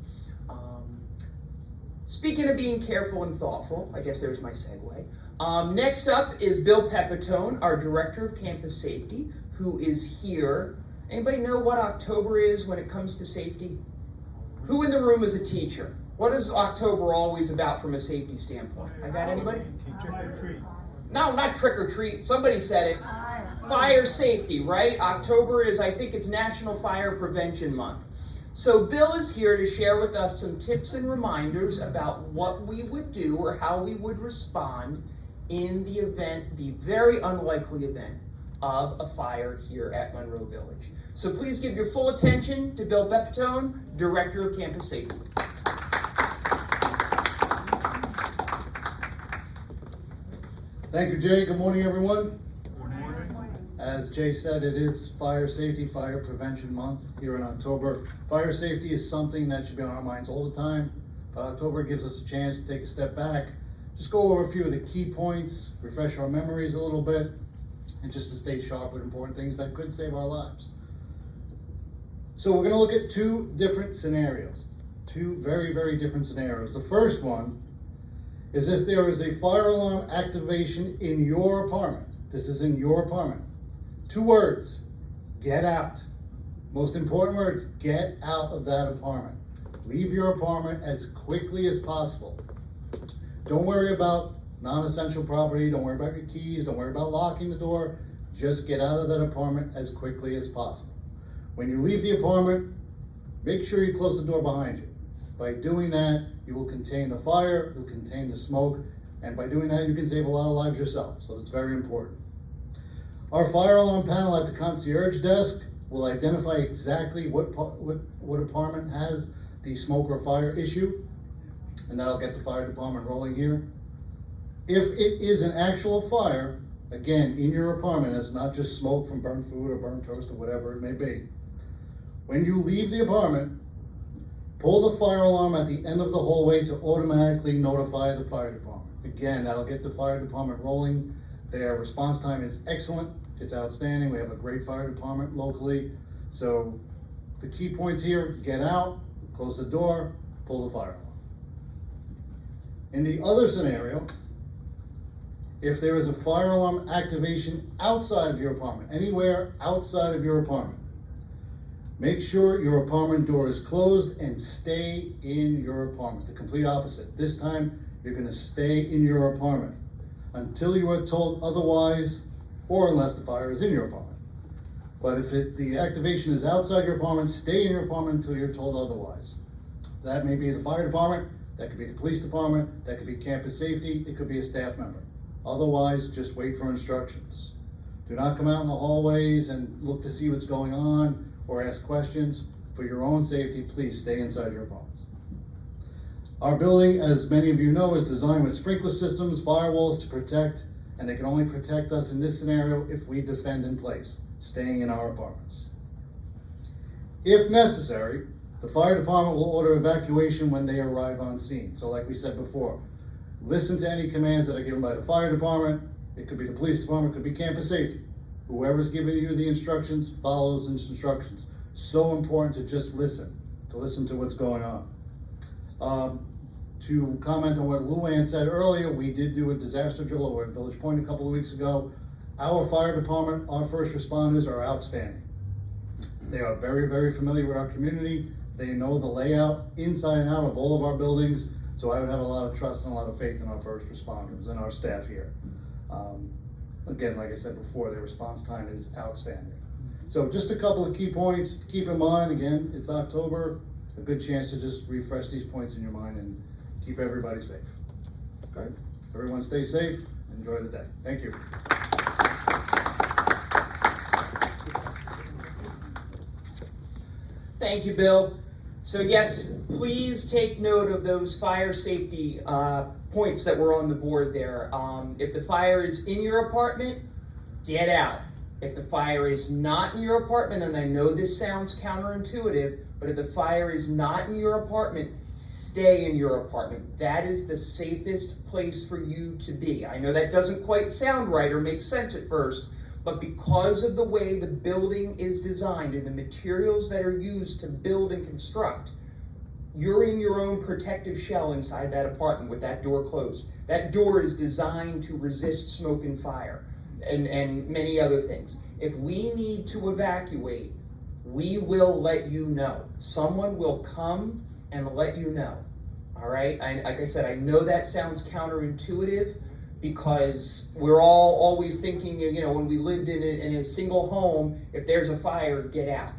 Speaking of being careful and thoughtful, I guess there's my segue. Next up is Bill Pepitone, our Director of Campus Safety, who is here. Anybody know what October is when it comes to safety? Who in the room is a teacher? What is October always about from a safety standpoint? I got anybody? Trick or treat. No, not trick or treat. Somebody said it. Fire safety, right? October is, I think it's National Fire Prevention Month. So Bill is here to share with us some tips and reminders about what we would do or how we would respond in the event, the very unlikely event of a fire here at Monroe Village. So please give your full attention to Bill Pepitone, Director of Campus Safety. Thank you, Jay. Good morning, everyone. As Jay said, it is Fire Safety, Fire Prevention Month here in October. Fire safety is something that should be on our minds all the time, but October gives us a chance to take a step back, just go over a few of the key points, refresh our memories a little bit, and just to stay sharp with important things that could save our lives. So we're gonna look at two different scenarios, two very, very different scenarios. The first one is if there is a fire alarm activation in your apartment. This is in your apartment. 2 words, get out. Most important words, get out of that apartment. Leave your apartment as quickly as possible. Don't worry about non-essential property, don't worry about your keys, don't worry about locking the door. Just get out of that apartment as quickly as possible. When you leave the apartment, make sure you close the door behind you. By doing that, you will contain the fire, you'll contain the smoke, and by doing that, you can save a lot of lives yourself, so it's very important. Our fire alarm panel at the concierge desk will identify exactly what apartment has the smoke or fire issue, and that'll get the fire department rolling here. If it is an actual fire, again, in your apartment, it's not just smoke from burnt food or burnt toast or whatever it may be. When you leave the apartment, pull the fire alarm at the end of the hallway to automatically notify the fire department. Again, that'll get the fire department rolling. Their response time is excellent. It's outstanding. We have a great fire department locally. So the key points here, get out, close the door, pull the fire alarm. In the other scenario, if there is a fire alarm activation outside of your apartment, anywhere outside of your apartment, make sure your apartment door is closed and stay in your apartment. The complete opposite. This time, you're gonna stay in your apartment until you are told otherwise, or unless the fire is in your apartment. But if the activation is outside your apartment, stay in your apartment until you're told otherwise. That may be the fire department, that could be the police department, that could be campus safety, it could be a staff member. Otherwise, just wait for instructions. Do not come out in the hallways and look to see what's going on or ask questions. For your own safety, please stay inside your apartments. Our building, as many of you know, is designed with sprinkler systems, firewalls to protect, and they can only protect us in this scenario if we defend in place, staying in our apartments. If necessary, the fire department will order evacuation when they arrive on scene. So like we said before, listen to any commands that are given by the fire department. It could be the police department, it could be campus safety. Whoever's giving you the instructions, follow those instructions. So important to just listen to what's going on. To comment on what Luann said earlier, we did do a disaster drill over at Village Point a couple of weeks ago. Our fire department, our first responders are outstanding. They are very, very familiar with our community. They know the layout inside and out of all of our buildings. So I would have a lot of trust and a lot of faith in our first responders and our staff here. Again, like I said before, their response time is outstanding. So just a couple of key points to keep in mind. Again, it's October, a good chance to just refresh these points in your mind and keep everybody safe. Okay? Everyone stay safe, enjoy the day. Thank you. Thank you, Bill. So yes, please take note of those fire safety points that were on the board there. If the fire is in your apartment, get out. If the fire is not in your apartment, and I know this sounds counterintuitive, but if the fire is not in your apartment, stay in your apartment. That is the safest place for you to be. I know that doesn't quite sound right or make sense at first, but because of the way the building is designed and the materials that are used to build and construct, you're in your own protective shell inside that apartment with that door closed. That door is designed to resist smoke and fire and many other things. If we need to evacuate, we will let you know. Someone will come and let you know. All right? Like I said, I know that sounds counterintuitive because we're all always thinking, you know, when we lived in a single home, if there's a fire, get out.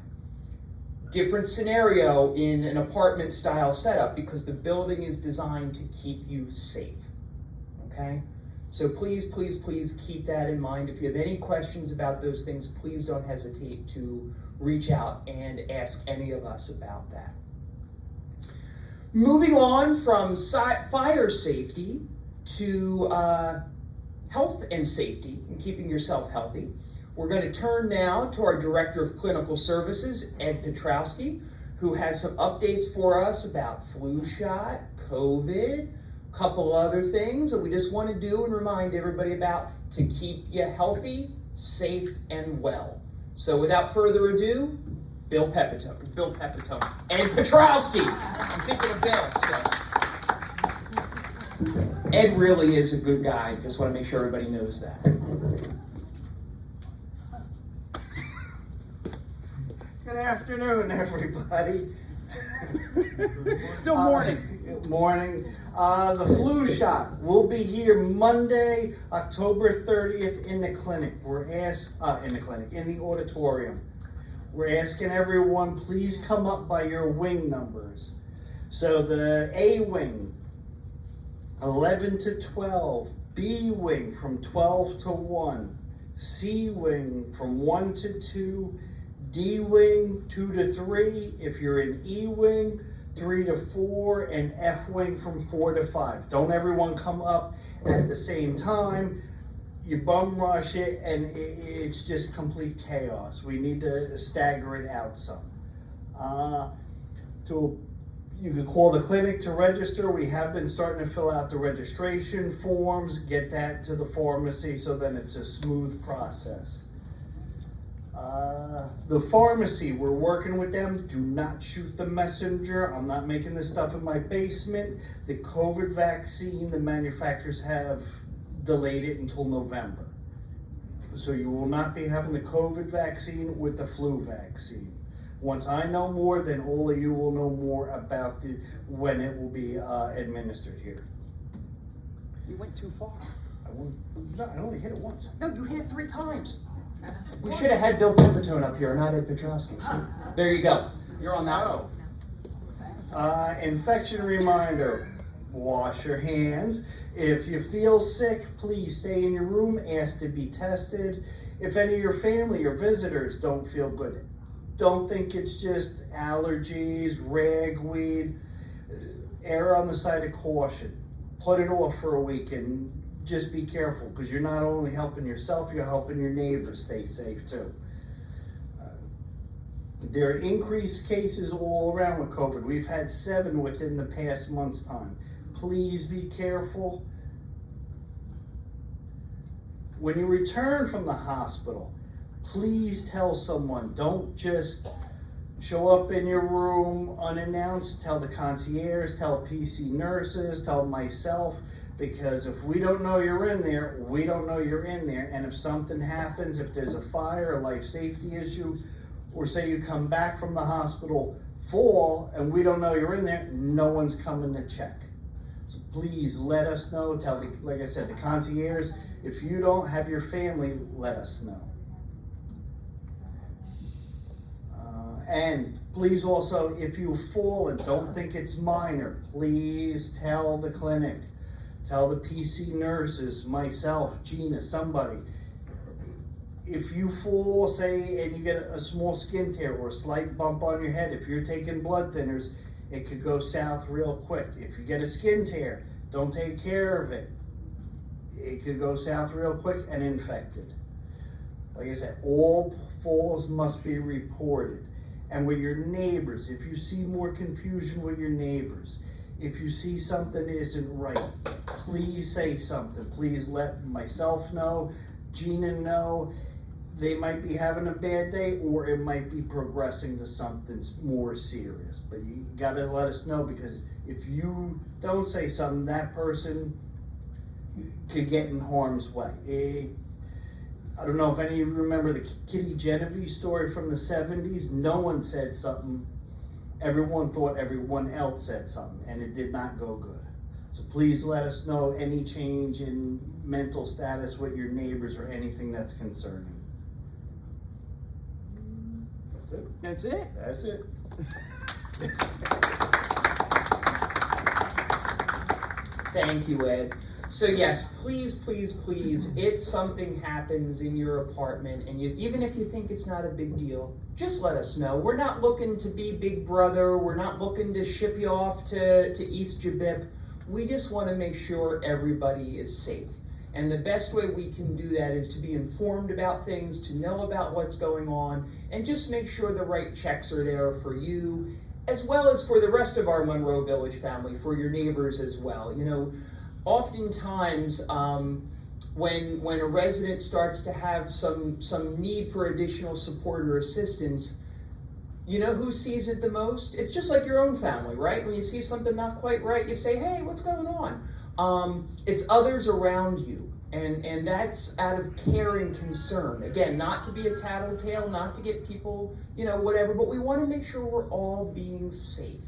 Different scenario in an apartment style setup because the building is designed to keep you safe. Okay? So please, please, please keep that in mind. If you have any questions about those things, please don't hesitate to reach out and ask any of us about that. Moving on from fire safety to health and safety and keeping yourself healthy, we're going to turn now to our Director of Clinical Services, Ed Petrowski, who has some updates for us about flu shot, COVID, a couple other things that we just want to do and remind everybody about to keep you healthy, safe, and well. So without further ado, Bill Pepitone, Ed Petrowski. I'm thinking of Bill. So. Ed really is a good guy. Just want to make sure everybody knows that. Good afternoon, everybody. Still morning. Morning. The flu shot will be here Monday, October 30th in the clinic. In the auditorium. We're asking everyone, please come up by your wing numbers. So the A wing, 11 to 12, B wing from 12 to 1, C wing from 1 to 2, D wing 2 to 3, if you're in E wing 3 to 4, and F wing from 4 to 5. Don't everyone come up at the same time. You bum rush it and it's just complete chaos. We need to stagger it out some. You can call the clinic to register. We have been starting to fill out the registration forms, get that to the pharmacy so then it's a smooth process. The pharmacy, we're working with them. Do not shoot the messenger. I'm not making this stuff in my basement. The COVID vaccine, the manufacturers have delayed it until November. So you will not be having the COVID vaccine with the flu vaccine. Once I know more, then all of you will know more about when it will be administered here. You went too far. I only hit it once. No, you hit it 3 times. We should have had Bill Pipitone up here, not Ed Petrosky. So, there you go. You're on that one. Infection reminder, wash your hands. If you feel sick, please stay in your room, ask to be tested. If any of your family or visitors don't feel good, don't think it's just allergies, ragweed. Err on the side of caution. Put it off for a week and just be careful, because you're not only helping yourself, you're helping your neighbors stay safe too. There are increased cases all around with COVID. We've had 7 within the past month's time. Please be careful. When you return from the hospital, please tell someone. Don't just show up in your room unannounced. Tell the concierge, tell PC nurses, tell myself, because if we don't know you're in there, we don't know you're in there. And if something happens, if there's a fire, a life safety issue, or say you come back from the hospital full and we don't know you're in there, no one's coming to check. So please let us know. Tell the, like I said, the concierge. If you don't have your family, let us know. And please also, if you fall and don't think it's minor, please tell the clinic. Tell the PC nurses, myself, Gina, somebody. If you fall, say, and you get a small skin tear or a slight bump on your head, if you're taking blood thinners, it could go south real quick. If you get a skin tear, don't take care of it. It could go south real quick and infected. Like I said, all falls must be reported. And with your neighbors, if you see more confusion with your neighbors, if you see something isn't right, please say something. Please let myself know, Gina know. They might be having a bad day, or it might be progressing to something more serious. But you gotta let us know, because if you don't say something, that person could get in harm's way. I don't know if any of you remember the Kitty Genovese story from the 70s. No one said something. Everyone thought everyone else said something, and it did not go good. So please let us know any change in mental status with your neighbors or anything that's concerning. That's it. That's it. That's it. Thank you, Ed. So yes, please, please, please, if something happens in your apartment, and even if you think it's not a big deal, just let us know. We're not looking to be Big Brother. We're not looking to ship you off to East Jabip. We just want to make sure everybody is safe. And the best way we can do that is to be informed about things, to know about what's going on, and just make sure the right checks are there for you, as well as for the rest of our Monroe Village family, for your neighbors as well. You know, oftentimes, when a resident starts to have some need for additional support or assistance, you know who sees it the most? It's just like your own family, right? When you see something not quite right, you say, hey, what's going on? It's others around you. And that's out of care and concern. Again, not to be a tattletale, not to get people, you know, whatever, but we want to make sure we're all being safe.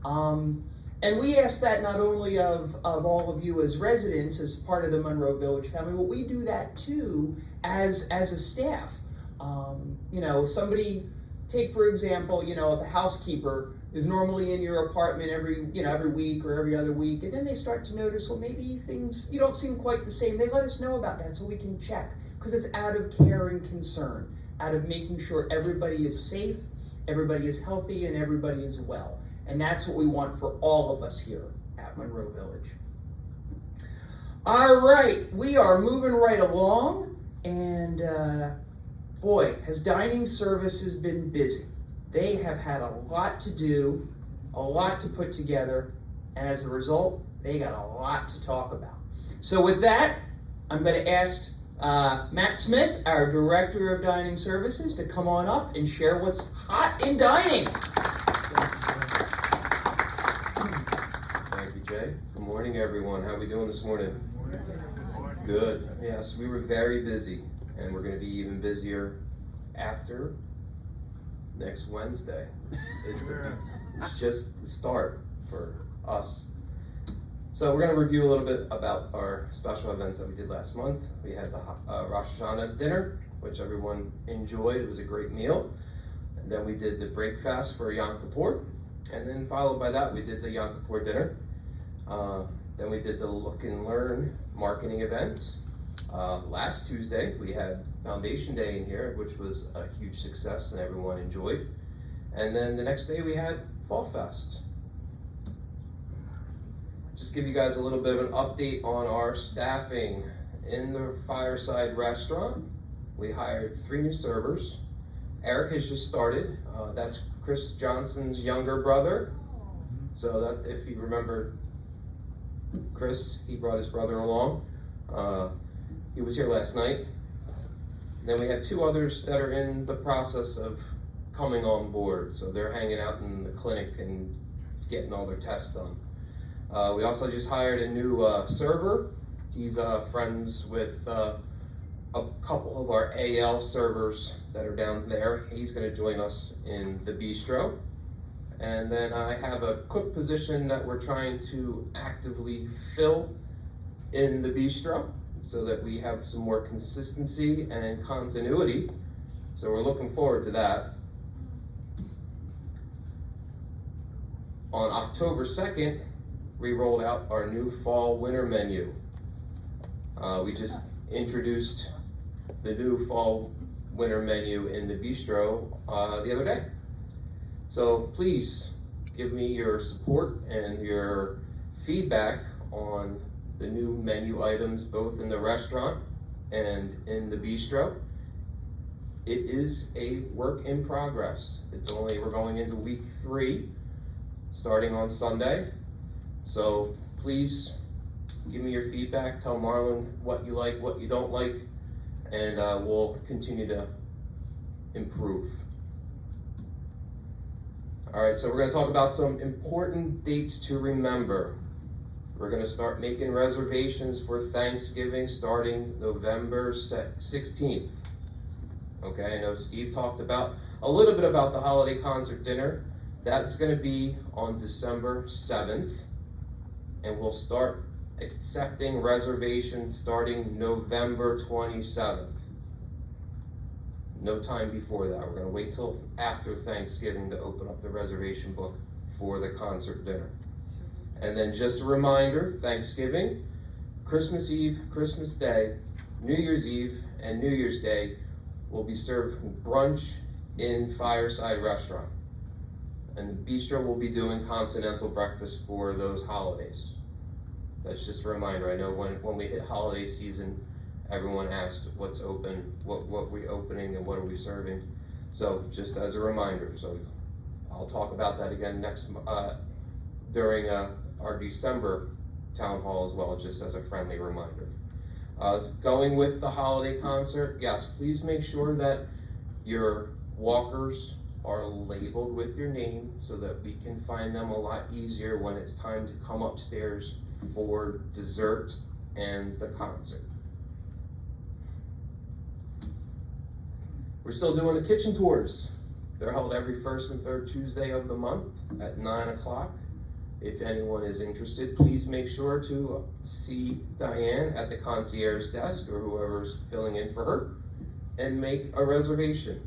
And we ask that not only of all of you as residents, as part of the Monroe Village family, but we do that too as a staff. You know, if somebody, take for example, you know, if a housekeeper is normally in your apartment every week or every other week, and then they start to notice, well, maybe things, you don't seem quite the same. They let us know about that so we can check, because it's out of care and concern, out of making sure everybody is safe, everybody is healthy, and everybody is well. And that's what we want for all of us here at Monroe Village. All right, we are moving right along, and boy, has dining services been busy. They have had a lot to do, a lot to put together, and as a result, they got a lot to talk about. So with that, I'm going to ask Matt Smith, our Director of Dining Services, to come on up and share what's hot in dining. Thank you, Jay. Good morning, everyone. How are we doing this morning? Good. Yes, we were very busy, and we're going to be even busier after next Wednesday. It's just the start for us. So we're going to review a little bit about our special events that we did last month. We had the Rosh Hashanah dinner, which everyone enjoyed. It was a great meal. And then we did the break fast for Yom Kippur. And then followed by that, we did the Yom Kippur dinner. Then we did the Look and Learn marketing event. Last Tuesday, we had Foundation Day in here, which was a huge success and everyone enjoyed. And then the next day we had Fall Fest. Just give you guys a little bit of an update on our staffing in the Fireside Restaurant. We hired 3 new servers. Eric has just started. That's Chris Johnson's younger brother. So that, if you remember Chris, he brought his brother along. He was here last night. Then we have 2 others that are in the process of coming on board. So they're hanging out in the clinic and getting all their tests done. We also just hired a new server. He's friends with a couple of our AL servers that are down there. He's going to join us in the bistro. And then I have a cook position that we're trying to actively fill in the bistro so that we have some more consistency and continuity. So we're looking forward to that. On October 2nd, we rolled out our new fall winter menu. We just introduced the new fall winter menu in the bistro the other day. So please give me your support and your feedback on the new menu items, both in the restaurant and in the bistro. It is a work in progress. We're going into week 3, starting on Sunday. So please give me your feedback. Tell Marlon what you like, what you don't like, and we'll continue to improve. All right, so we're going to talk about some important dates to remember. We're going to start making reservations for Thanksgiving starting November 16th. Okay, I know Steve talked about a little bit about the holiday concert dinner. That's going to be on December 7th. And we'll start accepting reservations starting November 27th. No time before that. We're going to wait till after Thanksgiving to open up the reservation book for the concert dinner. And then just a reminder, Thanksgiving, Christmas Eve, Christmas Day, New Year's Eve, and New Year's Day will be served brunch in Fireside Restaurant. And the bistro will be doing continental breakfast for those holidays. That's just a reminder. I know when we hit holiday season, everyone asked what's open, what we opening and what are we serving. So just as a reminder. So I'll talk about that again during our December town hall as well, just as a friendly reminder. Going with the holiday concert, yes, please make sure that your walkers are labeled with your name so that we can find them a lot easier when it's time to come upstairs for dessert and the concert. We're still doing the kitchen tours. They're held every first and third Tuesday of the month at 9 o'clock. If anyone is interested, please make sure to see Diane at the concierge desk or whoever's filling in for her and make a reservation.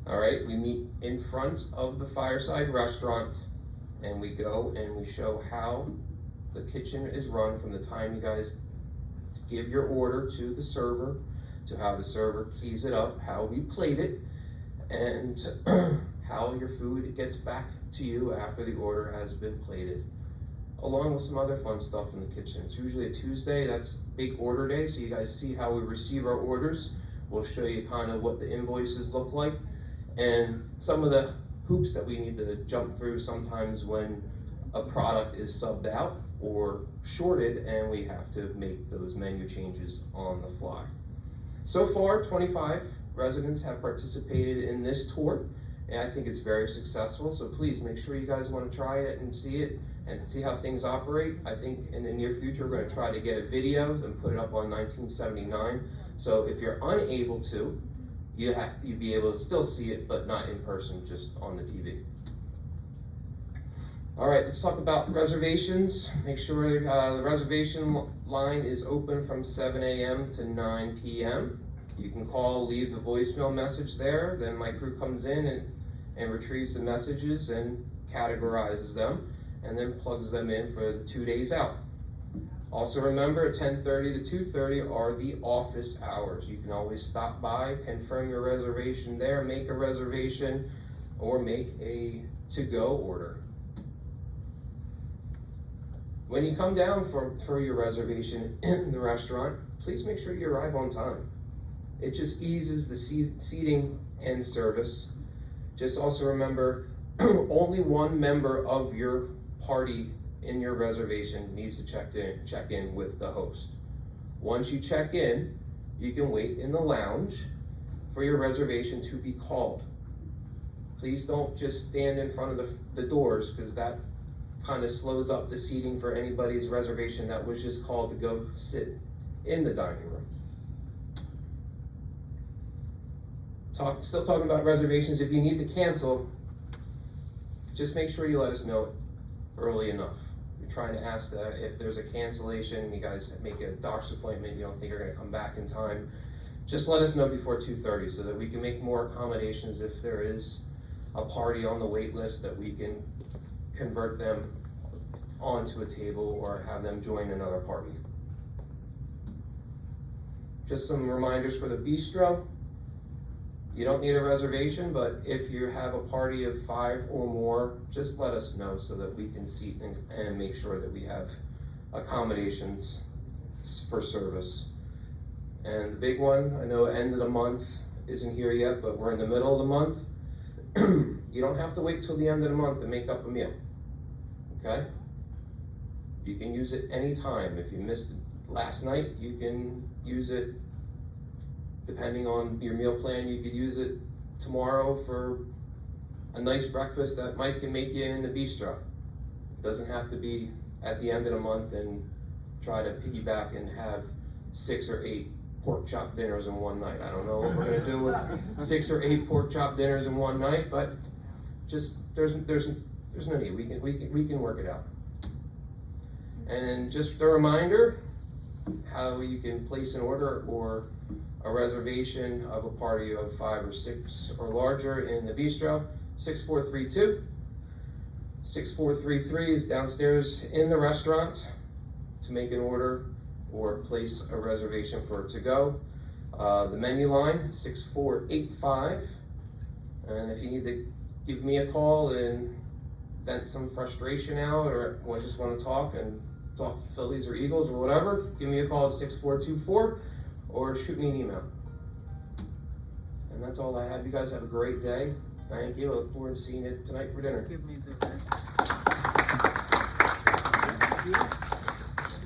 All right, we meet in front of the Fireside Restaurant and we go and we show how the kitchen is run from the time you guys give your order to the server, to how the server keys it up, how we plate it, and how your food gets back to you after the order has been plated, along with some other fun stuff in the kitchen. It's usually a Tuesday, that's big order day, so you guys see how we receive our orders. We'll show you kind of what the invoices look like and some of the hoops that we need to jump through sometimes when a product is subbed out or shorted and we have to make those menu changes on the fly. So far, 25 residents have participated in this tour, and I think it's very successful, so please make sure you guys want to try it and see it and see how things operate. I think in the near future we're going to try to get a video and put it up on 1979, so if you're unable to, you'd be able to still see it, but not in person, just on the TV. All right, let's talk about reservations. Make sure the reservation line is open from 7 a.m. to 9 p.m. You can call, leave the voicemail message there. Then my crew comes in and retrieves the messages and categorizes them and then plugs them in for the 2 days out. Also remember, 10:30 to 2:30 are the office hours. You can always stop by, confirm your reservation there, make a reservation, or make a to-go order. When you come down for your reservation in the restaurant, please make sure you arrive on time. It just eases the seating and service. Just also remember, only one member of your party in your reservation needs to check in with the host. Once you check in, you can wait in the lounge for your reservation to be called. Please don't just stand in front of the doors, because that kind of slows up the seating for anybody's reservation that was just called to go sit in the dining room. Still talking about reservations. If you need to cancel, just make sure you let us know early enough. You're trying to ask if there's a cancellation, you guys make a doctor's appointment, you don't think you're going to come back in time, just let us know before 2:30 so that we can make more accommodations if there is a party on the wait list, that we can convert them onto a table or have them join another party. Just some reminders for the bistro. You don't need a reservation, but if you have a party of 5 or more, just let us know so that we can seat and make sure that we have accommodations for service. And the big one, I know end of the month isn't here yet, but we're in the middle of the month. You don't have to wait till the end of the month to make up a meal, okay? You can use it anytime. If you missed it last night, you can use it. Depending on your meal plan, you could use it tomorrow for a nice breakfast that Mike can make you in the bistro. It doesn't have to be at the end of the month and try to piggyback and have 6 or 8 pork chop dinners in one night. I don't know what we're gonna do with 6 or 8 pork chop dinners in one night, but just there's no need. We can work it out. And just a reminder how you can place an order or a reservation of a party of 5 or 6 or larger in the bistro. 6432. 6433 is downstairs in the restaurant to make an order or place a reservation for it to go. The menu line, 6485. And if you need to give me a call and vent some frustration out, or just want to talk Phillies or Eagles or whatever, give me a call at 6424 or shoot me an email. And that's all I have. You guys have a great day. Thank you. I look forward to seeing you tonight for dinner. Give me the rest.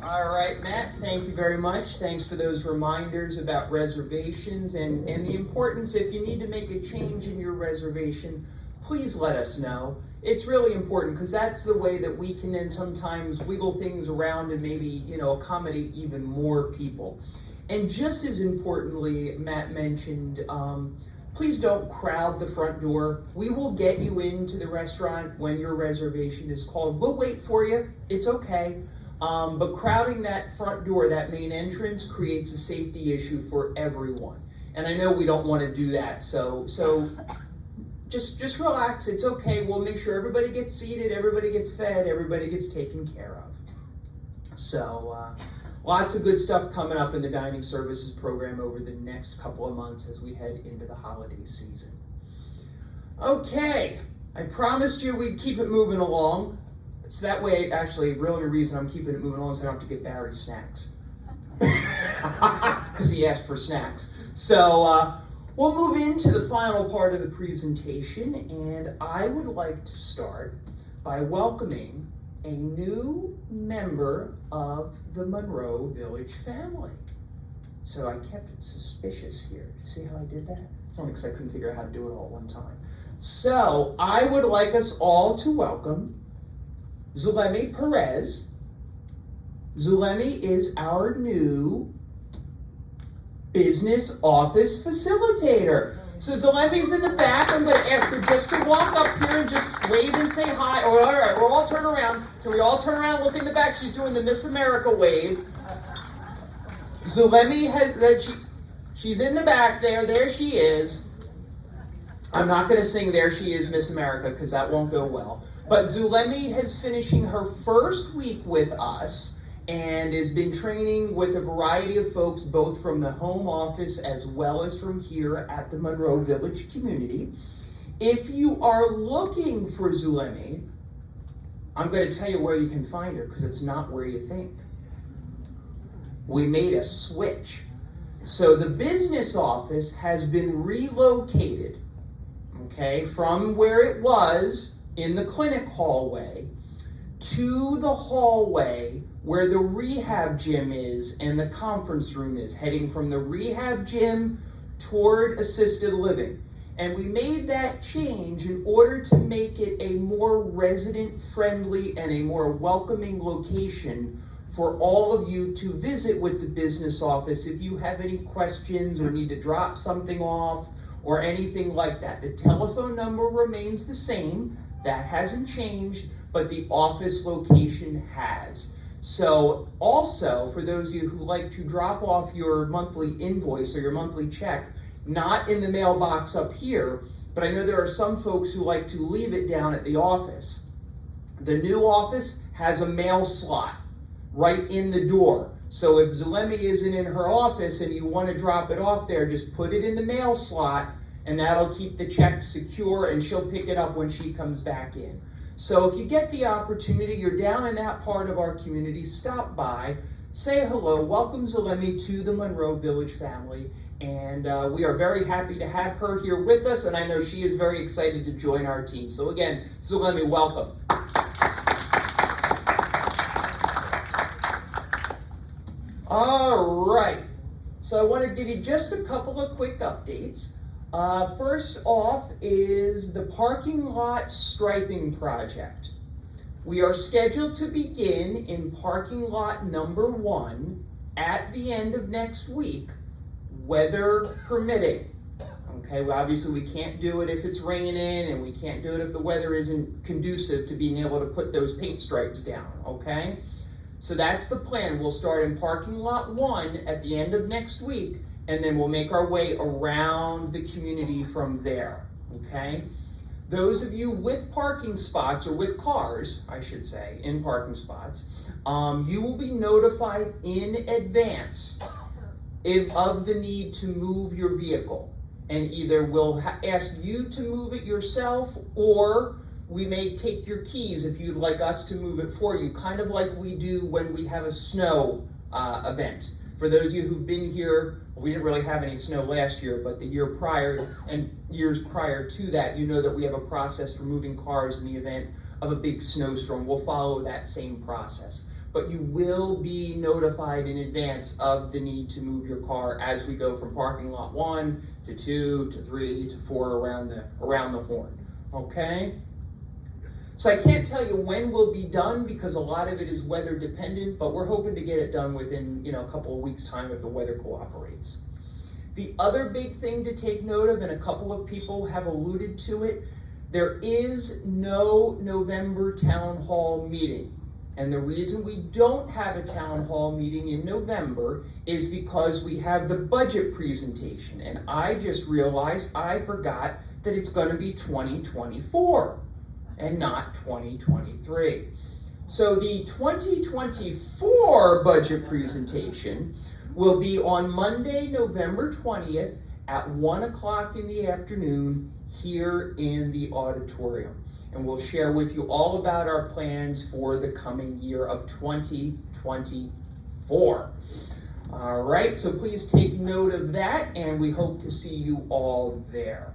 All right, Matt, thank you very much. Thanks for those reminders about reservations and the importance. If you need to make a change in your reservation, please let us know. It's really important, because that's the way that we can then sometimes wiggle things around and maybe, accommodate even more people. And just as importantly, Matt mentioned, please don't crowd the front door. We will get you into the restaurant when your reservation is called. We'll wait for you. It's okay. But crowding that front door, that main entrance, creates a safety issue for everyone. And I know we don't want to do that. So just relax. It's okay. We'll make sure everybody gets seated, everybody gets fed, everybody gets taken care of. So lots of good stuff coming up in the dining services program over the next couple of months as we head into the holiday season. Okay, I promised you we'd keep it moving along. So that way, actually, the only reason I'm keeping it moving along is I don't have to get Barry snacks. Because he asked for snacks. So we'll move into the final part of the presentation, and I would like to start by welcoming a new member of the Monroe Village family. So I kept it suspicious here. You see how I did that? It's only because I couldn't figure out how to do it all at one time. So I would like us all to welcome Zulemi Perez. Zulemi is our new business office facilitator. So Zalemi's in the back. I'm going to ask her just to walk up here and just wave and say hi. Oh, all right, we'll all turn around. Can we all turn around and look in the back? She's doing the Miss America wave. Zulemi she's in the back there. There she is. I'm not going to sing There She Is, Miss America, because that won't go well. But Zulemi is finishing her first week with us and has been training with a variety of folks, both from the home office as well as from here at the Monroe Village community. If you are looking for Zulemi, I'm going to tell you where you can find her, because it's not where you think. We made a switch. So the business office has been relocated, okay, from where it was in the clinic hallway to the hallway where the rehab gym is and the conference room is, heading from the rehab gym toward assisted living. And we made that change in order to make it a more resident-friendly and a more welcoming location for all of you to visit with the business office if you have any questions or need to drop something off or anything like that. The telephone number remains the same. That hasn't changed, but the office location has. So also, for those of you who like to drop off your monthly invoice or your monthly check, not in the mailbox up here, but I know there are some folks who like to leave it down at the office. The new office has a mail slot right in the door. So if Zulemi isn't in her office and you want to drop it off there, just put it in the mail slot and that'll keep the check secure and she'll pick it up when she comes back in. So if you get the opportunity, you're down in that part of our community, stop by, say hello, welcome Zulemi to the Monroe Village family, and we are very happy to have her here with us, and I know she is very excited to join our team. So again, Zulemi, welcome. All right, so I want to give you just a couple of quick updates. First off is the parking lot striping project. We are scheduled to begin in parking lot number 1 at the end of next week, weather permitting. Okay, well, obviously we can't do it if it's raining, and we can't do it if the weather isn't conducive to being able to put those paint stripes down, okay? So that's the plan. We'll start in parking lot 1 at the end of next week, and then we'll make our way around the community from there, okay? Those of you with parking spots, or with cars, I should say, in parking spots, you will be notified in advance of the need to move your vehicle. And either we'll ask you to move it yourself, or we may take your keys if you'd like us to move it for you, kind of like we do when we have a snow event. For those of you who've been here, we didn't really have any snow last year, but the year prior and years prior to that, you know that we have a process for moving cars in the event of a big snowstorm. We'll follow that same process. But you will be notified in advance of the need to move your car as we go from parking lot 1 to 2 to 3 to 4 around the horn, okay? So I can't tell you when we'll be done because a lot of it is weather dependent, but we're hoping to get it done within a couple of weeks' time if the weather cooperates. The other big thing to take note of, and a couple of people have alluded to it, there is no November town hall meeting. And the reason we don't have a town hall meeting in November is because we have the budget presentation. And I just realized I forgot that it's going to be 2024. And not 2023. So the 2024 budget presentation will be on Monday, November 20th at 1 o'clock in the afternoon here in the auditorium. And we'll share with you all about our plans for the coming year of 2024. All right, so please take note of that, and we hope to see you all there.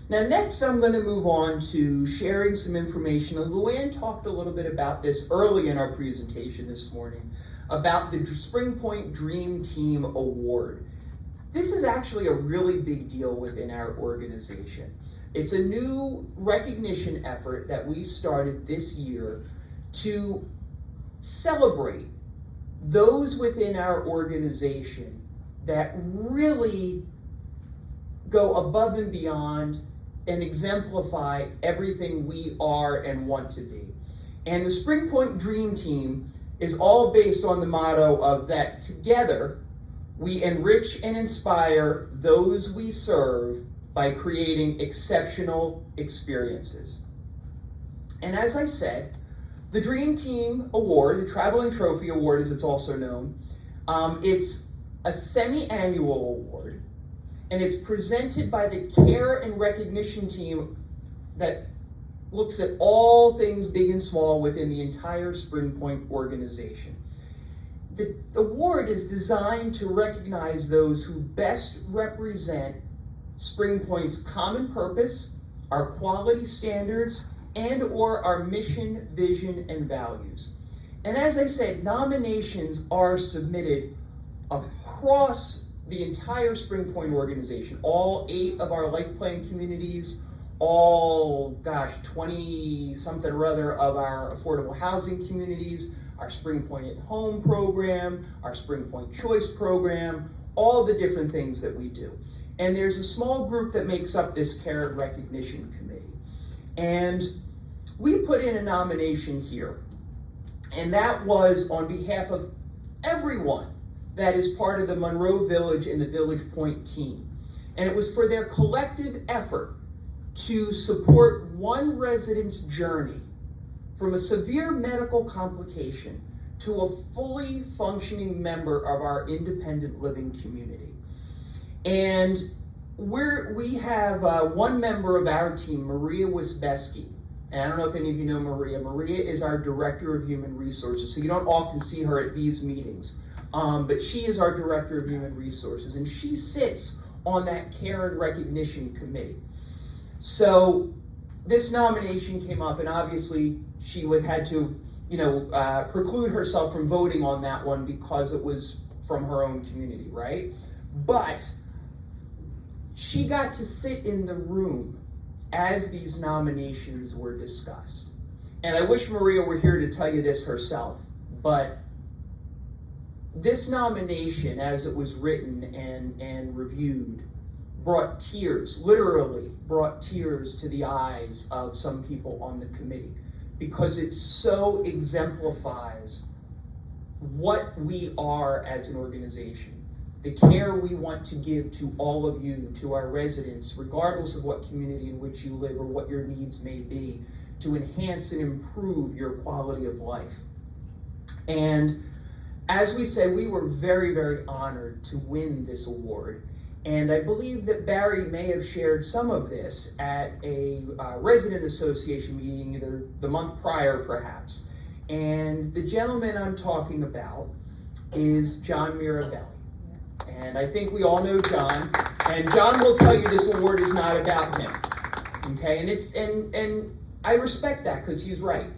Now next I'm going to move on to sharing some information. Luann talked a little bit about this early in our presentation this morning, about the Spring Point Dream Team Award. This is actually a really big deal within our organization. It's a new recognition effort that we started this year to celebrate those within our organization that really go above and beyond and exemplify everything we are and want to be. And the Spring Point Dream Team is all based on the motto of that together we enrich and inspire those we serve by creating exceptional experiences. And as I said, the Dream Team Award, the Traveling Trophy Award as it's also known, it's a semi-annual award, and it's presented by the Care and Recognition Team that looks at all things big and small within the entire Spring Point organization. The award is designed to recognize those who best represent Spring Point's common purpose, our quality standards, and or our mission, vision, and values. And as I said, nominations are submitted across the entire Spring Point organization, all 8 of our life plan communities, all, 20 something or other of our affordable housing communities, our Spring Point at Home program, our Spring Point Choice program, all the different things that we do. And there's a small group that makes up this Care and Recognition Committee. And we put in a nomination here, and that was on behalf of everyone that is part of the Monroe Village and the Village Point team. And it was for their collective effort to support one resident's journey from a severe medical complication to a fully functioning member of our independent living community. And we have one member of our team, Maria Wisbeski. And I don't know if any of you know Maria. Maria is our Director of Human Resources, so you don't often see her at these meetings. But she is our Director of Human Resources, and she sits on that Care and Recognition Committee. So this nomination came up, and obviously she had to, preclude herself from voting on that one because it was from her own community, right? But she got to sit in the room as these nominations were discussed. And I wish Maria were here to tell you this herself, but this nomination, as it was written and reviewed, brought tears, literally brought tears to the eyes of some people on the committee, because it so exemplifies what we are as an organization, the care we want to give to all of you, to our residents, regardless of what community in which you live or what your needs may be, to enhance and improve your quality of life. And as we said, we were very, very honored to win this award. And I believe that Barry may have shared some of this at a resident association meeting either the month prior, perhaps. And the gentleman I'm talking about is John Mirabelli. And I think we all know John. And John will tell you this award is not about him. Okay, and I respect that because he's right.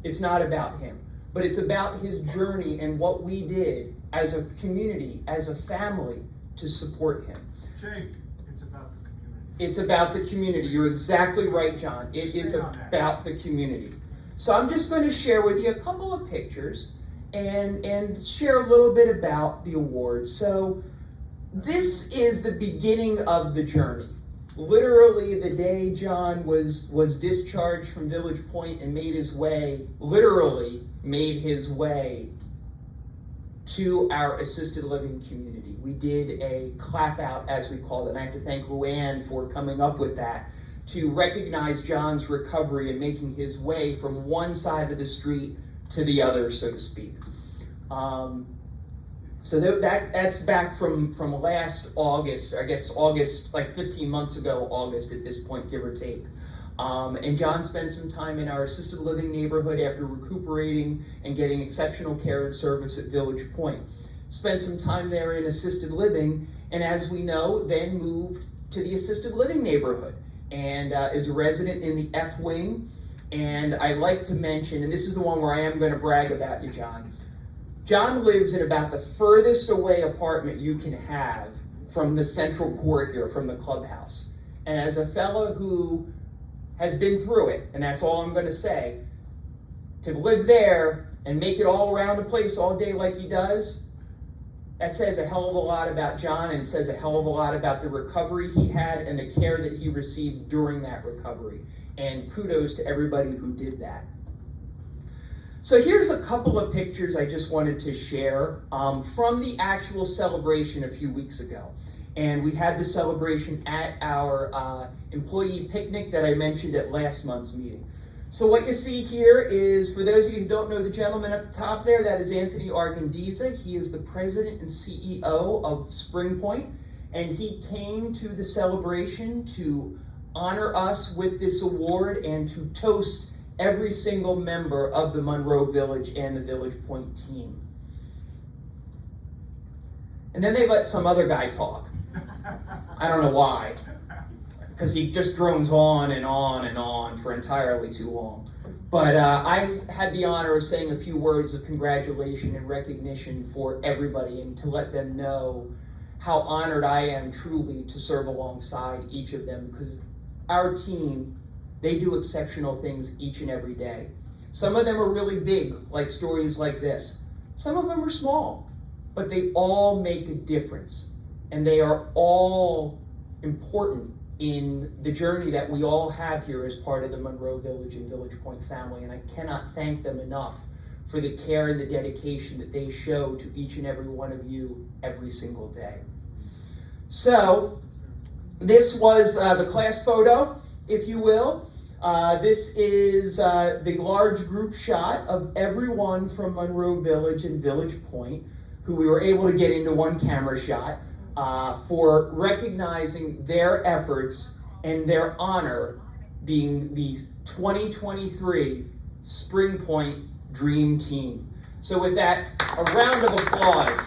It's not about him. But it's about his journey and what we did as a community, as a family, to support him. Jake, it's about the community. It's about the community. You're exactly right, John. It is about the community. So I'm just going to share with you a couple of pictures and share a little bit about the award. So this is the beginning of the journey. Literally the day John was discharged from Village Point and made his way to our assisted living community. We did a clap out, as we call it, and I have to thank Luann for coming up with that, to recognize John's recovery and making his way from one side of the street to the other, so to speak. So that's back from last August, I guess August, like 15 months ago, August at this point, give or take. And John spent some time in our assisted living neighborhood after recuperating and getting exceptional care and service at Village Point. Spent some time there in assisted living, and as we know, then moved to the assisted living neighborhood and is a resident in the F wing. And I like to mention, and this is the one where I am going to brag about you, John. John lives in about the furthest away apartment you can have from the central core here, from the clubhouse. And as a fellow who has been through it, and that's all I'm going to say, to live there and make it all around the place all day like he does, That says a hell of a lot about John, and it says a hell of a lot about the recovery he had and the care that he received during that recovery. And kudos to everybody who did that. So here's a couple of pictures I just wanted to share from the actual celebration a few weeks ago. And we had the celebration at our employee picnic that I mentioned at last month's meeting. So what you see here is, for those of you who don't know the gentleman at the top there, that is Anthony Argandiza. He is the president and CEO of Spring Point, and he came to the celebration to honor us with this award and to toast every single member of the Monroe Village and the Village Point team. And then they let some other guy talk. I don't know why, because he just drones on and on and on for entirely too long. But I had the honor of saying a few words of congratulation and recognition for everybody, and to let them know how honored I am truly to serve alongside each of them, because our team, they do exceptional things each and every day. Some of them are really big, like stories like this. Some of them are small, but they all make a difference. And they are all important in the journey that we all have here as part of the Monroe Village and Village Point family. And I cannot thank them enough for the care and the dedication that they show to each and every one of you every single day. So this was the class photo, if you will. This is the large group shot of everyone from Monroe Village and Village Point, who we were able to get into one camera shot for recognizing their efforts and their honor being the 2023 Spring Point Dream Team. So with that, a round of applause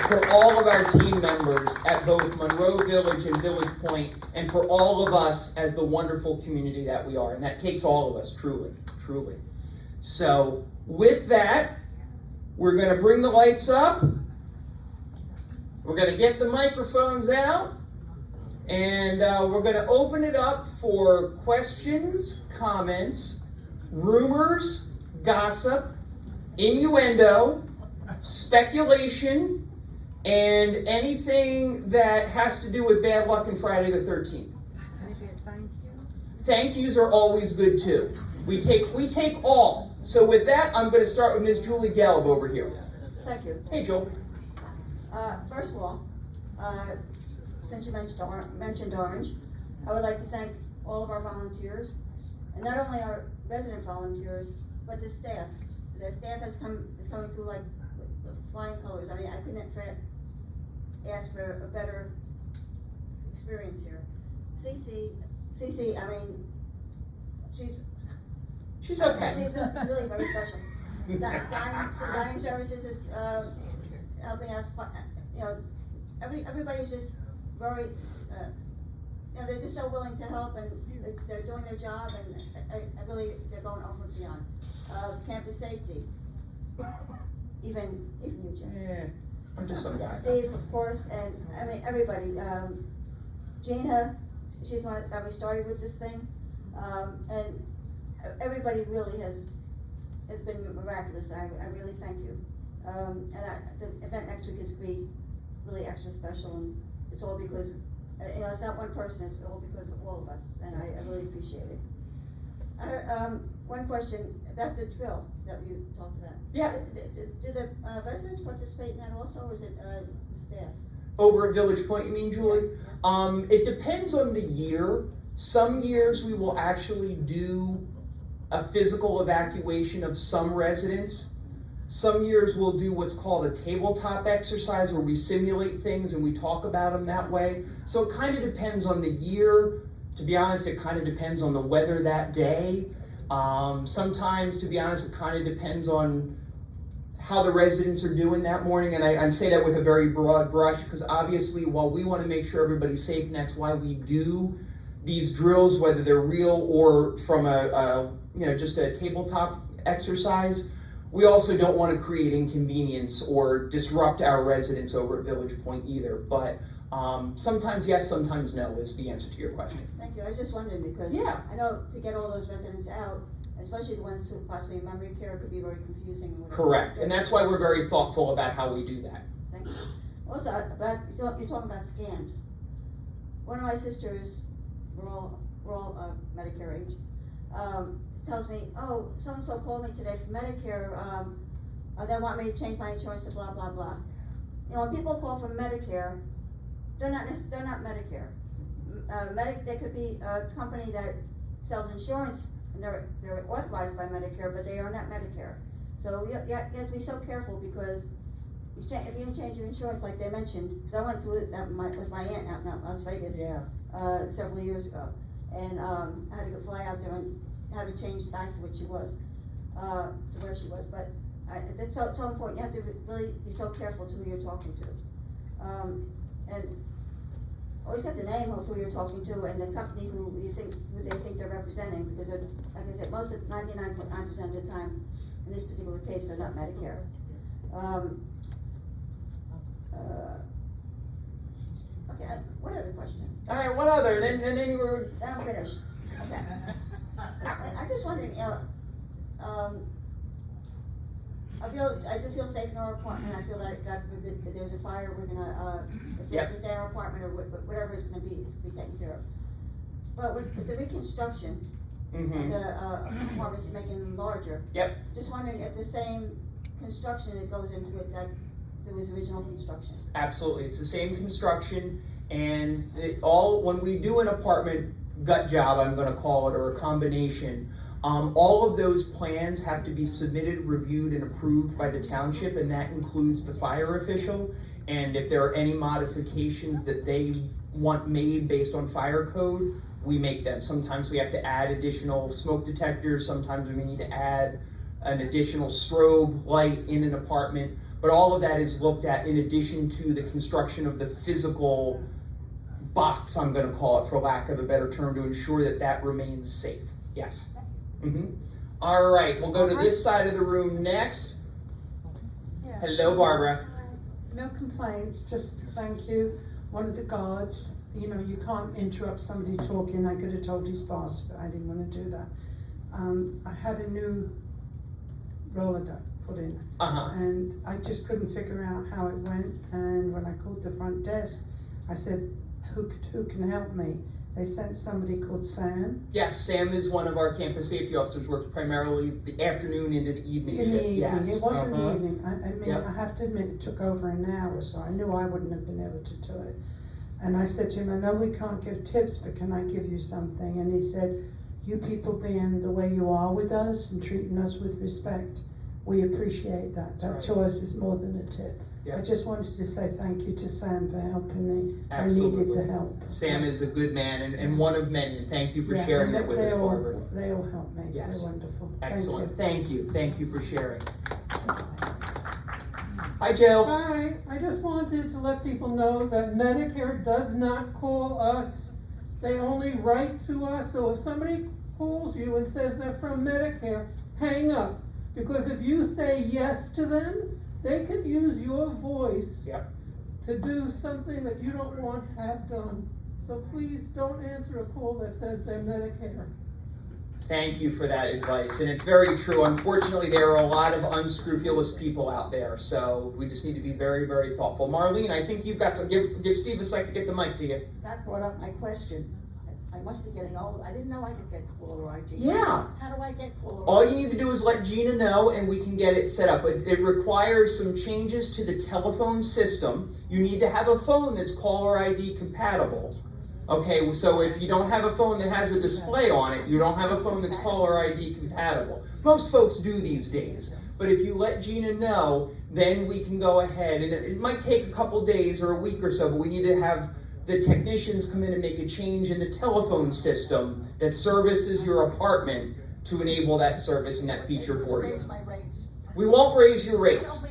for all of our team members at both Monroe Village and Village Point, and for all of us as the wonderful community that we are. And that takes all of us, truly, truly. So with that, we're going to bring the lights up. We're going to get the microphones out. And we're going to open it up for questions, comments, rumors, gossip, innuendo, speculation, and anything that has to do with bad luck and Friday the 13th. Thank yous are always good too. We take all. So with that, I'm going to start with Ms. Julie Gelb over here. Thank you. Hey, Joel. First of all, since you mentioned Orange, I would like to thank all of our volunteers, and not only our resident volunteers, but the staff. The staff is coming through like with flying colors. I mean, I couldn't ask for a better experience here. Cece, I mean, she's okay. She's really very special. Dining services is helping us. You know, everybody's just very. You know, they're just so willing to help, and they're doing their job, and I really they're going over and beyond. Campus safety, even you, Jim. Yeah, I'm just some guy. Steve, of course, and I mean everybody. Gina, she's one that we started with this thing, and everybody really has been miraculous. I really thank you. And the event next week is going to be really extra special, and it's all because you know it's not one person; it's all because of all of us, and I really appreciate it. One question about the drill that you talked about. Yeah. Do the residents participate in that also, or is it the staff? Over at Village Point, you mean, Julie? It depends on the year. Some years we will actually do a physical evacuation of some residents. Some years we'll do what's called a tabletop exercise where we simulate things and we talk about them that way. So it kind of depends on the year. To be honest, it kind of depends on the weather that day. Sometimes, to be honest, it kind of depends on how the residents are doing that morning. And I say that with a very broad brush because obviously while we want to make sure everybody's safe, and that's why we do these drills, whether they're real or from just a tabletop exercise, we also don't want to create inconvenience or disrupt our residents over at Village Point either. But sometimes yes, sometimes no is the answer to your question. Thank you. I was just wondering because Yeah. I know to get all those residents out, especially the ones who possibly memory care could be very confusing. and whatever. Correct, and that's why we're very thoughtful about how we do that. Thank you. Also, you're talking about scams. One of my sisters, we're all Medicare age, tells me, oh, so-and-so called me today from Medicare, they want me to change my insurance to blah, blah, blah. You know, when people call from Medicare, they're not Medicare. They could be a company that sells insurance, and they're authorized by Medicare, but they are not Medicare. So you have to be so careful, because if you change your insurance, like they mentioned, because I went through it with my aunt out in Las Vegas several years ago, and I had to fly out there and have it changed back to what she was, to where she was. But that's so important. You have to really be so careful to who you're talking to, and always get the name of who you're talking to and the company who they think they're representing, because like I said, 99.9% of the time, in this particular case, they're not Medicare. Okay, what other question? All right, what other? Then you were. Then I'm finished. Okay. I just wondering, you know, I do feel safe in our apartment. I feel that God forbid if there's a fire, we're gonna if we have to stay in our apartment or whatever it's gonna be, it's gonna be taken care of. But with the reconstruction, and the apartments, making them larger. Yep. Just wondering if the same construction that goes into it like there was original construction. Absolutely, it's the same construction, and when we do an apartment gut job, I'm gonna call it, or a combination, all of those plans have to be submitted, reviewed, and approved by the township, and that includes the fire official. And if there are any modifications that they want made based on fire code, we make them. Sometimes we have to add additional smoke detectors, sometimes we need to add an additional strobe light in an apartment, but all of that is looked at in addition to the construction of the physical box, I'm gonna call it, for lack of a better term, to ensure that that remains safe. Yes. All right, we'll go to this side of the room next. Yeah. Hello, Barbara. No complaints, just thank you. One of the guards, you know, you can't interrupt somebody talking. I could have told his boss, but I didn't want to do that. I had a new roller duct put in, and I just couldn't figure out how it went. And when I called the front desk, I said, who can help me? They sent somebody called Sam. Yes, Sam is one of our campus safety officers, works primarily the afternoon into the evening shift. Yes. It wasn't the evening. I mean, I have to admit, it took over an hour, so I knew I wouldn't have been able to do it. And I said to him, I know we can't give tips, but can I give you something? And he said, you people being the way you are with us and treating us with respect, we appreciate that. That to us is more than a tip. I just wanted to say thank you to Sam for helping me. Absolutely. I needed the help. Sam is a good man and one of many, and thank you for sharing that with us, Barbara. They all helped me. Yes. They're wonderful. Excellent. Thank you. Thank you for sharing. Hi, Jill. Hi, I just wanted to let people know that Medicare does not call us. They only write to us, so if somebody calls you and says they're from Medicare, hang up. Because if you say yes to them, they could use your voice to do something that you don't want to have done. So please don't answer a call that says they're Medicare. Thank you for that advice, and it's very true. Unfortunately, there are a lot of unscrupulous people out there, so we just need to be very, very thoughtful. Marlene, I think you've got to give Steve a sec to get the mic to you. That brought up my question. I must be getting old. I didn't know I could get caller ID. Yeah. How do I get caller ID? All you need to do is let Gina know and we can get it set up. It requires some changes to the telephone system. You need to have a phone that's caller ID compatible. Okay, so if you don't have a phone that has a display on it, you don't have a phone that's caller ID compatible. Most folks do these days. But if you let Gina know, then we can go ahead. And it might take a couple days or a week or so, but we need to have the technicians come in and make a change in the telephone system that services your apartment to enable that service and that feature for you. Raise my rates. We won't raise your rates.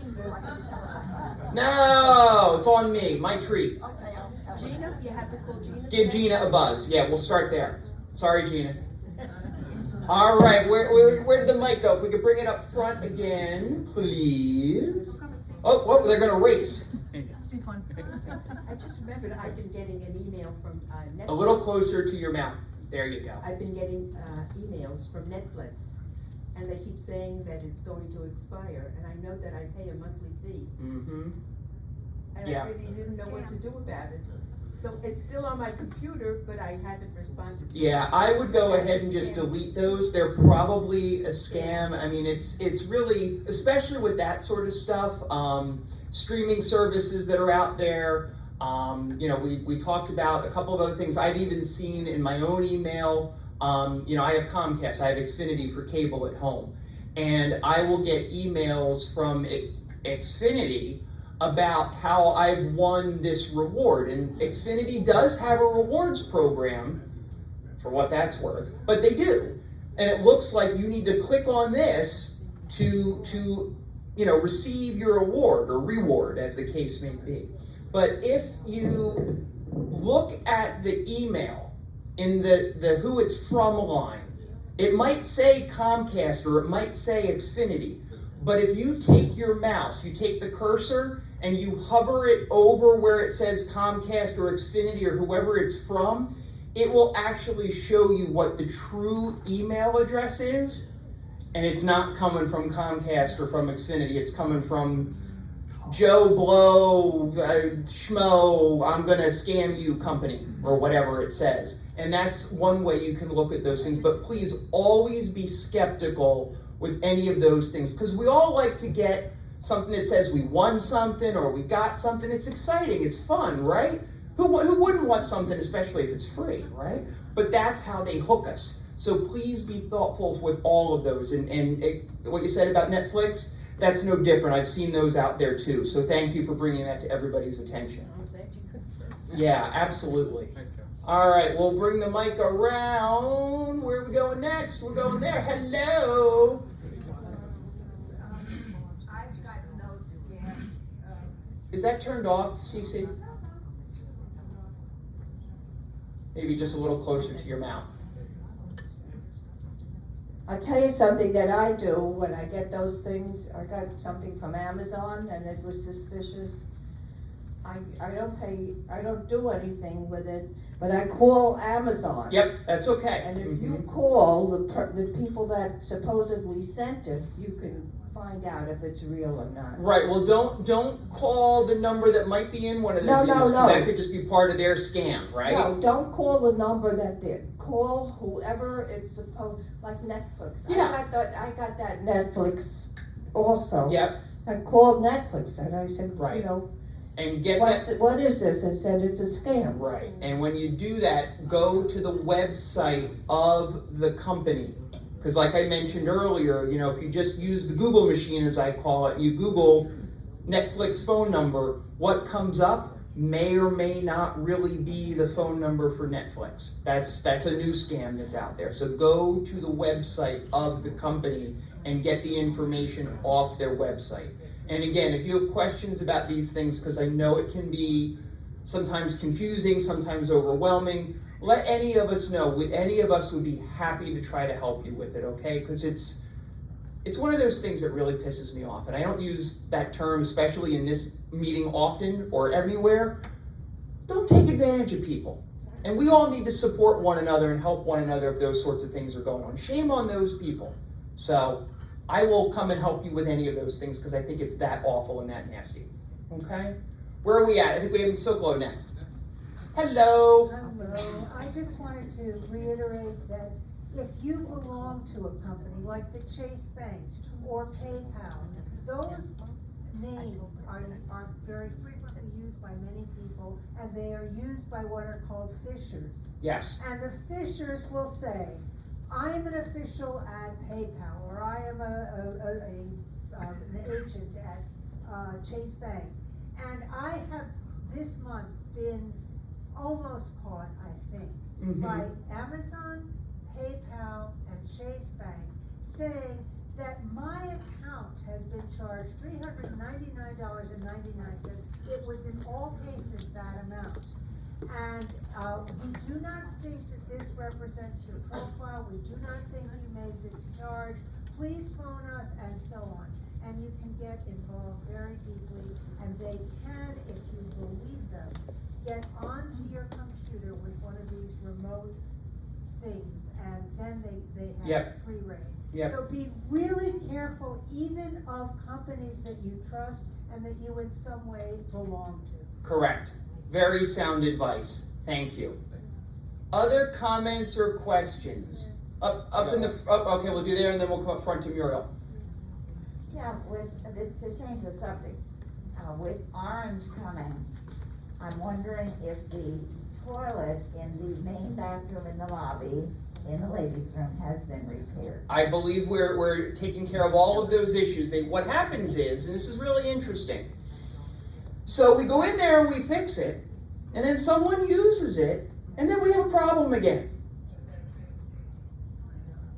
No, it's on me, my treat. Okay, Gina, you have to call Gina. Give Gina a buzz. Yeah, we'll start there. Sorry, Gina. All right, where did the mic go? If we could bring it up front again, please. Oh, they're gonna race. I just remembered I've been getting an email from Netflix. A little closer to your mouth. There you go. I've been getting emails from Netflix and they keep saying that it's going to expire, and I know that I pay a monthly fee, Mm-hmm. and Yeah. I really didn't know what to do about it. So it's still on my computer, but I haven't responded. Yeah, I would go ahead and just delete those. They're probably a scam. I mean, it's really, especially with that sort of stuff, streaming services that are out there. You know, we talked about a couple of other things. I've even seen in my own email, you know, I have Comcast, I have Xfinity for cable at home. And I will get emails from Xfinity about how I've won this reward. And Xfinity does have a rewards program, for what that's worth, but they do. And it looks like you need to click on this to you know, receive your award or reward, as the case may be. But if you look at the email in the who it's from line, it might say Comcast or it might say Xfinity. But if you take your mouse, you take the cursor and you hover it over where it says Comcast or Xfinity or whoever it's from, it will actually show you what the true email address is. And it's not coming from Comcast or from Xfinity. It's coming from Joe Blow, Schmo, I'm gonna scam you company, or whatever it says. And that's one way you can look at those things. But please always be skeptical with any of those things, because we all like to get something that says we won something or we got something. It's exciting, it's fun, right? Who wouldn't want something, especially if it's free, right? But that's how they hook us. So please be thoughtful with all of those. And what you said about Netflix, that's no different. I've seen those out there too. So thank you for bringing that to everybody's attention. Yeah, absolutely. Thanks, Kevin. All right, we'll bring the mic around. Where are we going next? We're going there. Hello. I've got no scam. Is that turned off, Cece? Maybe just a little closer to your mouth. I'll tell you something that I do when I get those things. I got something from Amazon and it was suspicious. I don't do anything with it, but I call Amazon. Yep, that's okay. And if you call the people that supposedly sent it, you can find out if it's real or not. Right, well, don't call the number that might be in one of those emails, because that could just be part of their scam, right? No, don't call the number that did. Call whoever it's supposed, like Netflix. Yeah. I got that Netflix also. Yep. I called Netflix and I said, Right. you know, And get what is this? I said, it's a scam. Right, and when you do that, go to the website of the company. Because like I mentioned earlier, you know, if you just use the Google machine, as I call it, you Google Netflix phone number, what comes up may or may not really be the phone number for Netflix. That's a new scam that's out there. So go to the website of the company and get the information off their website. And again, if you have questions about these things, because I know it can be sometimes confusing, sometimes overwhelming, let any of us know. Any of us would be happy to try to help you with it, okay? Because it's one of those things that really pisses me off. And I don't use that term, especially in this meeting often or anywhere. Don't take advantage of people. And we all need to support one another and help one another if those sorts of things are going on. Shame on those people. So I will come and help you with any of those things because I think it's that awful and that nasty. Okay? Where are we at? I think we have Sokolo next. Hello. Hello. I just wanted to reiterate that if you belong to a company like the Chase Bank or PayPal, those names are very frequently used by many people, and they are used by what are called phishers. Yes. And the phishers will say, I'm an official at PayPal, or I am an agent at Chase Bank, and I have this month been almost caught, I think, by Amazon, PayPal, and Chase Bank saying that my account has been charged $399.99. It was in all cases that amount. And we do not think that this represents your profile. We do not think you made this charge. Please phone us and so on. And you can get involved very deeply, and they can, if you believe them, get onto your computer with one of these remote things, and then they have Yep. free reign. Yep. So be really careful, even of companies that you trust and that you in some way belong to. Correct. Very sound advice. Thank you. Other comments or questions? Up in the, okay, we'll do there and then we'll come up front to Muriel. Yeah, with this, to change the subject, with Orange coming, I'm wondering if the toilet in the main bathroom in the lobby, in the ladies' room, has been repaired. I believe we're taking care of all of those issues. What happens is, and this is really interesting, so we go in there and we fix it, and then someone uses it, and then we have a problem again.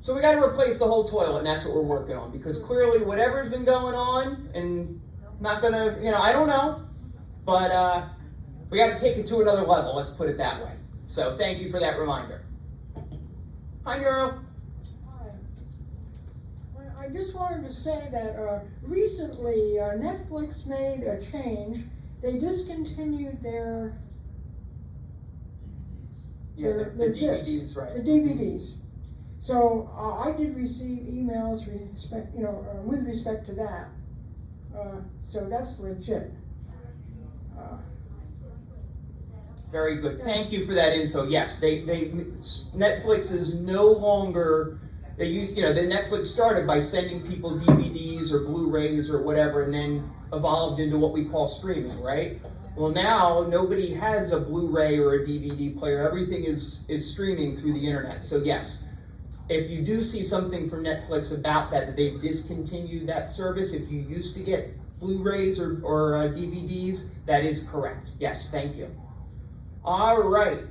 So we got to replace the whole toilet, and that's what we're working on, because clearly whatever's been going on, and not gonna, I don't know, but we got to take it to another level, let's put it that way. So thank you for that reminder. Hi, Muriel. I just wanted to say that recently Netflix made a change. They discontinued their The disc, DVDs, right. the DVDs. So I did receive emails with respect to that. So that's legit. Very good. Thank you for that info. Yes, Netflix is no longer, the Netflix started by sending people DVDs or Blu-rays or whatever, and then evolved into what we call streaming, right? Well, now nobody has a Blu-ray or a DVD player. Everything is streaming through the internet. So yes, if you do see something from Netflix about that they've discontinued that service, if you used to get Blu-rays or DVDs, that is correct. Yes, thank you. All right.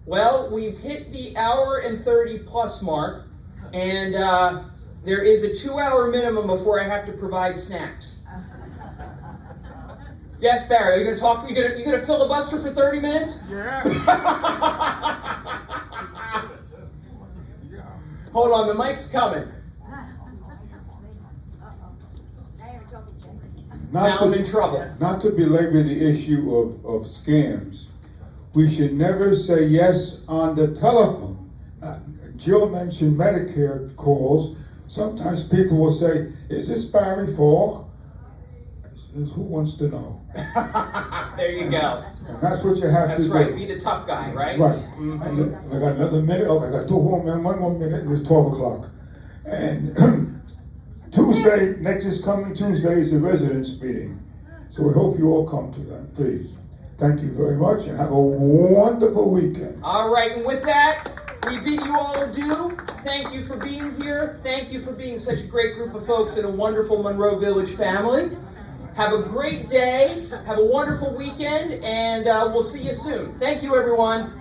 Well, we've hit the hour and 30 plus mark, and there is a 2-hour minimum before I have to provide snacks. Yes, Barry, are you going to talk? You going to filibuster for 30 minutes? Yeah. Hold on, the mic's coming. Now I'm in trouble. Not to belabor the issue of scams, we should never say yes on the telephone. Jill mentioned Medicare calls. Sometimes people will say, "Is this Barry Falk?" Who wants to know? There you go. And that's what you have to do. That's right. Be the tough guy, right? Right. Mm-hmm. And I got another minute. Oh, I got one more minute, and it's 12 o'clock. And Tuesday, this coming Tuesday, is the residents' meeting. So we hope you all come to that, please. Thank you very much, and have a wonderful weekend. All right, and with that, we bid you all adieu. Thank you for being here. Thank you for being such a great group of folks in a wonderful Monroe Village family. Have a great day. Have a wonderful weekend, and we'll see you soon. Thank you, everyone.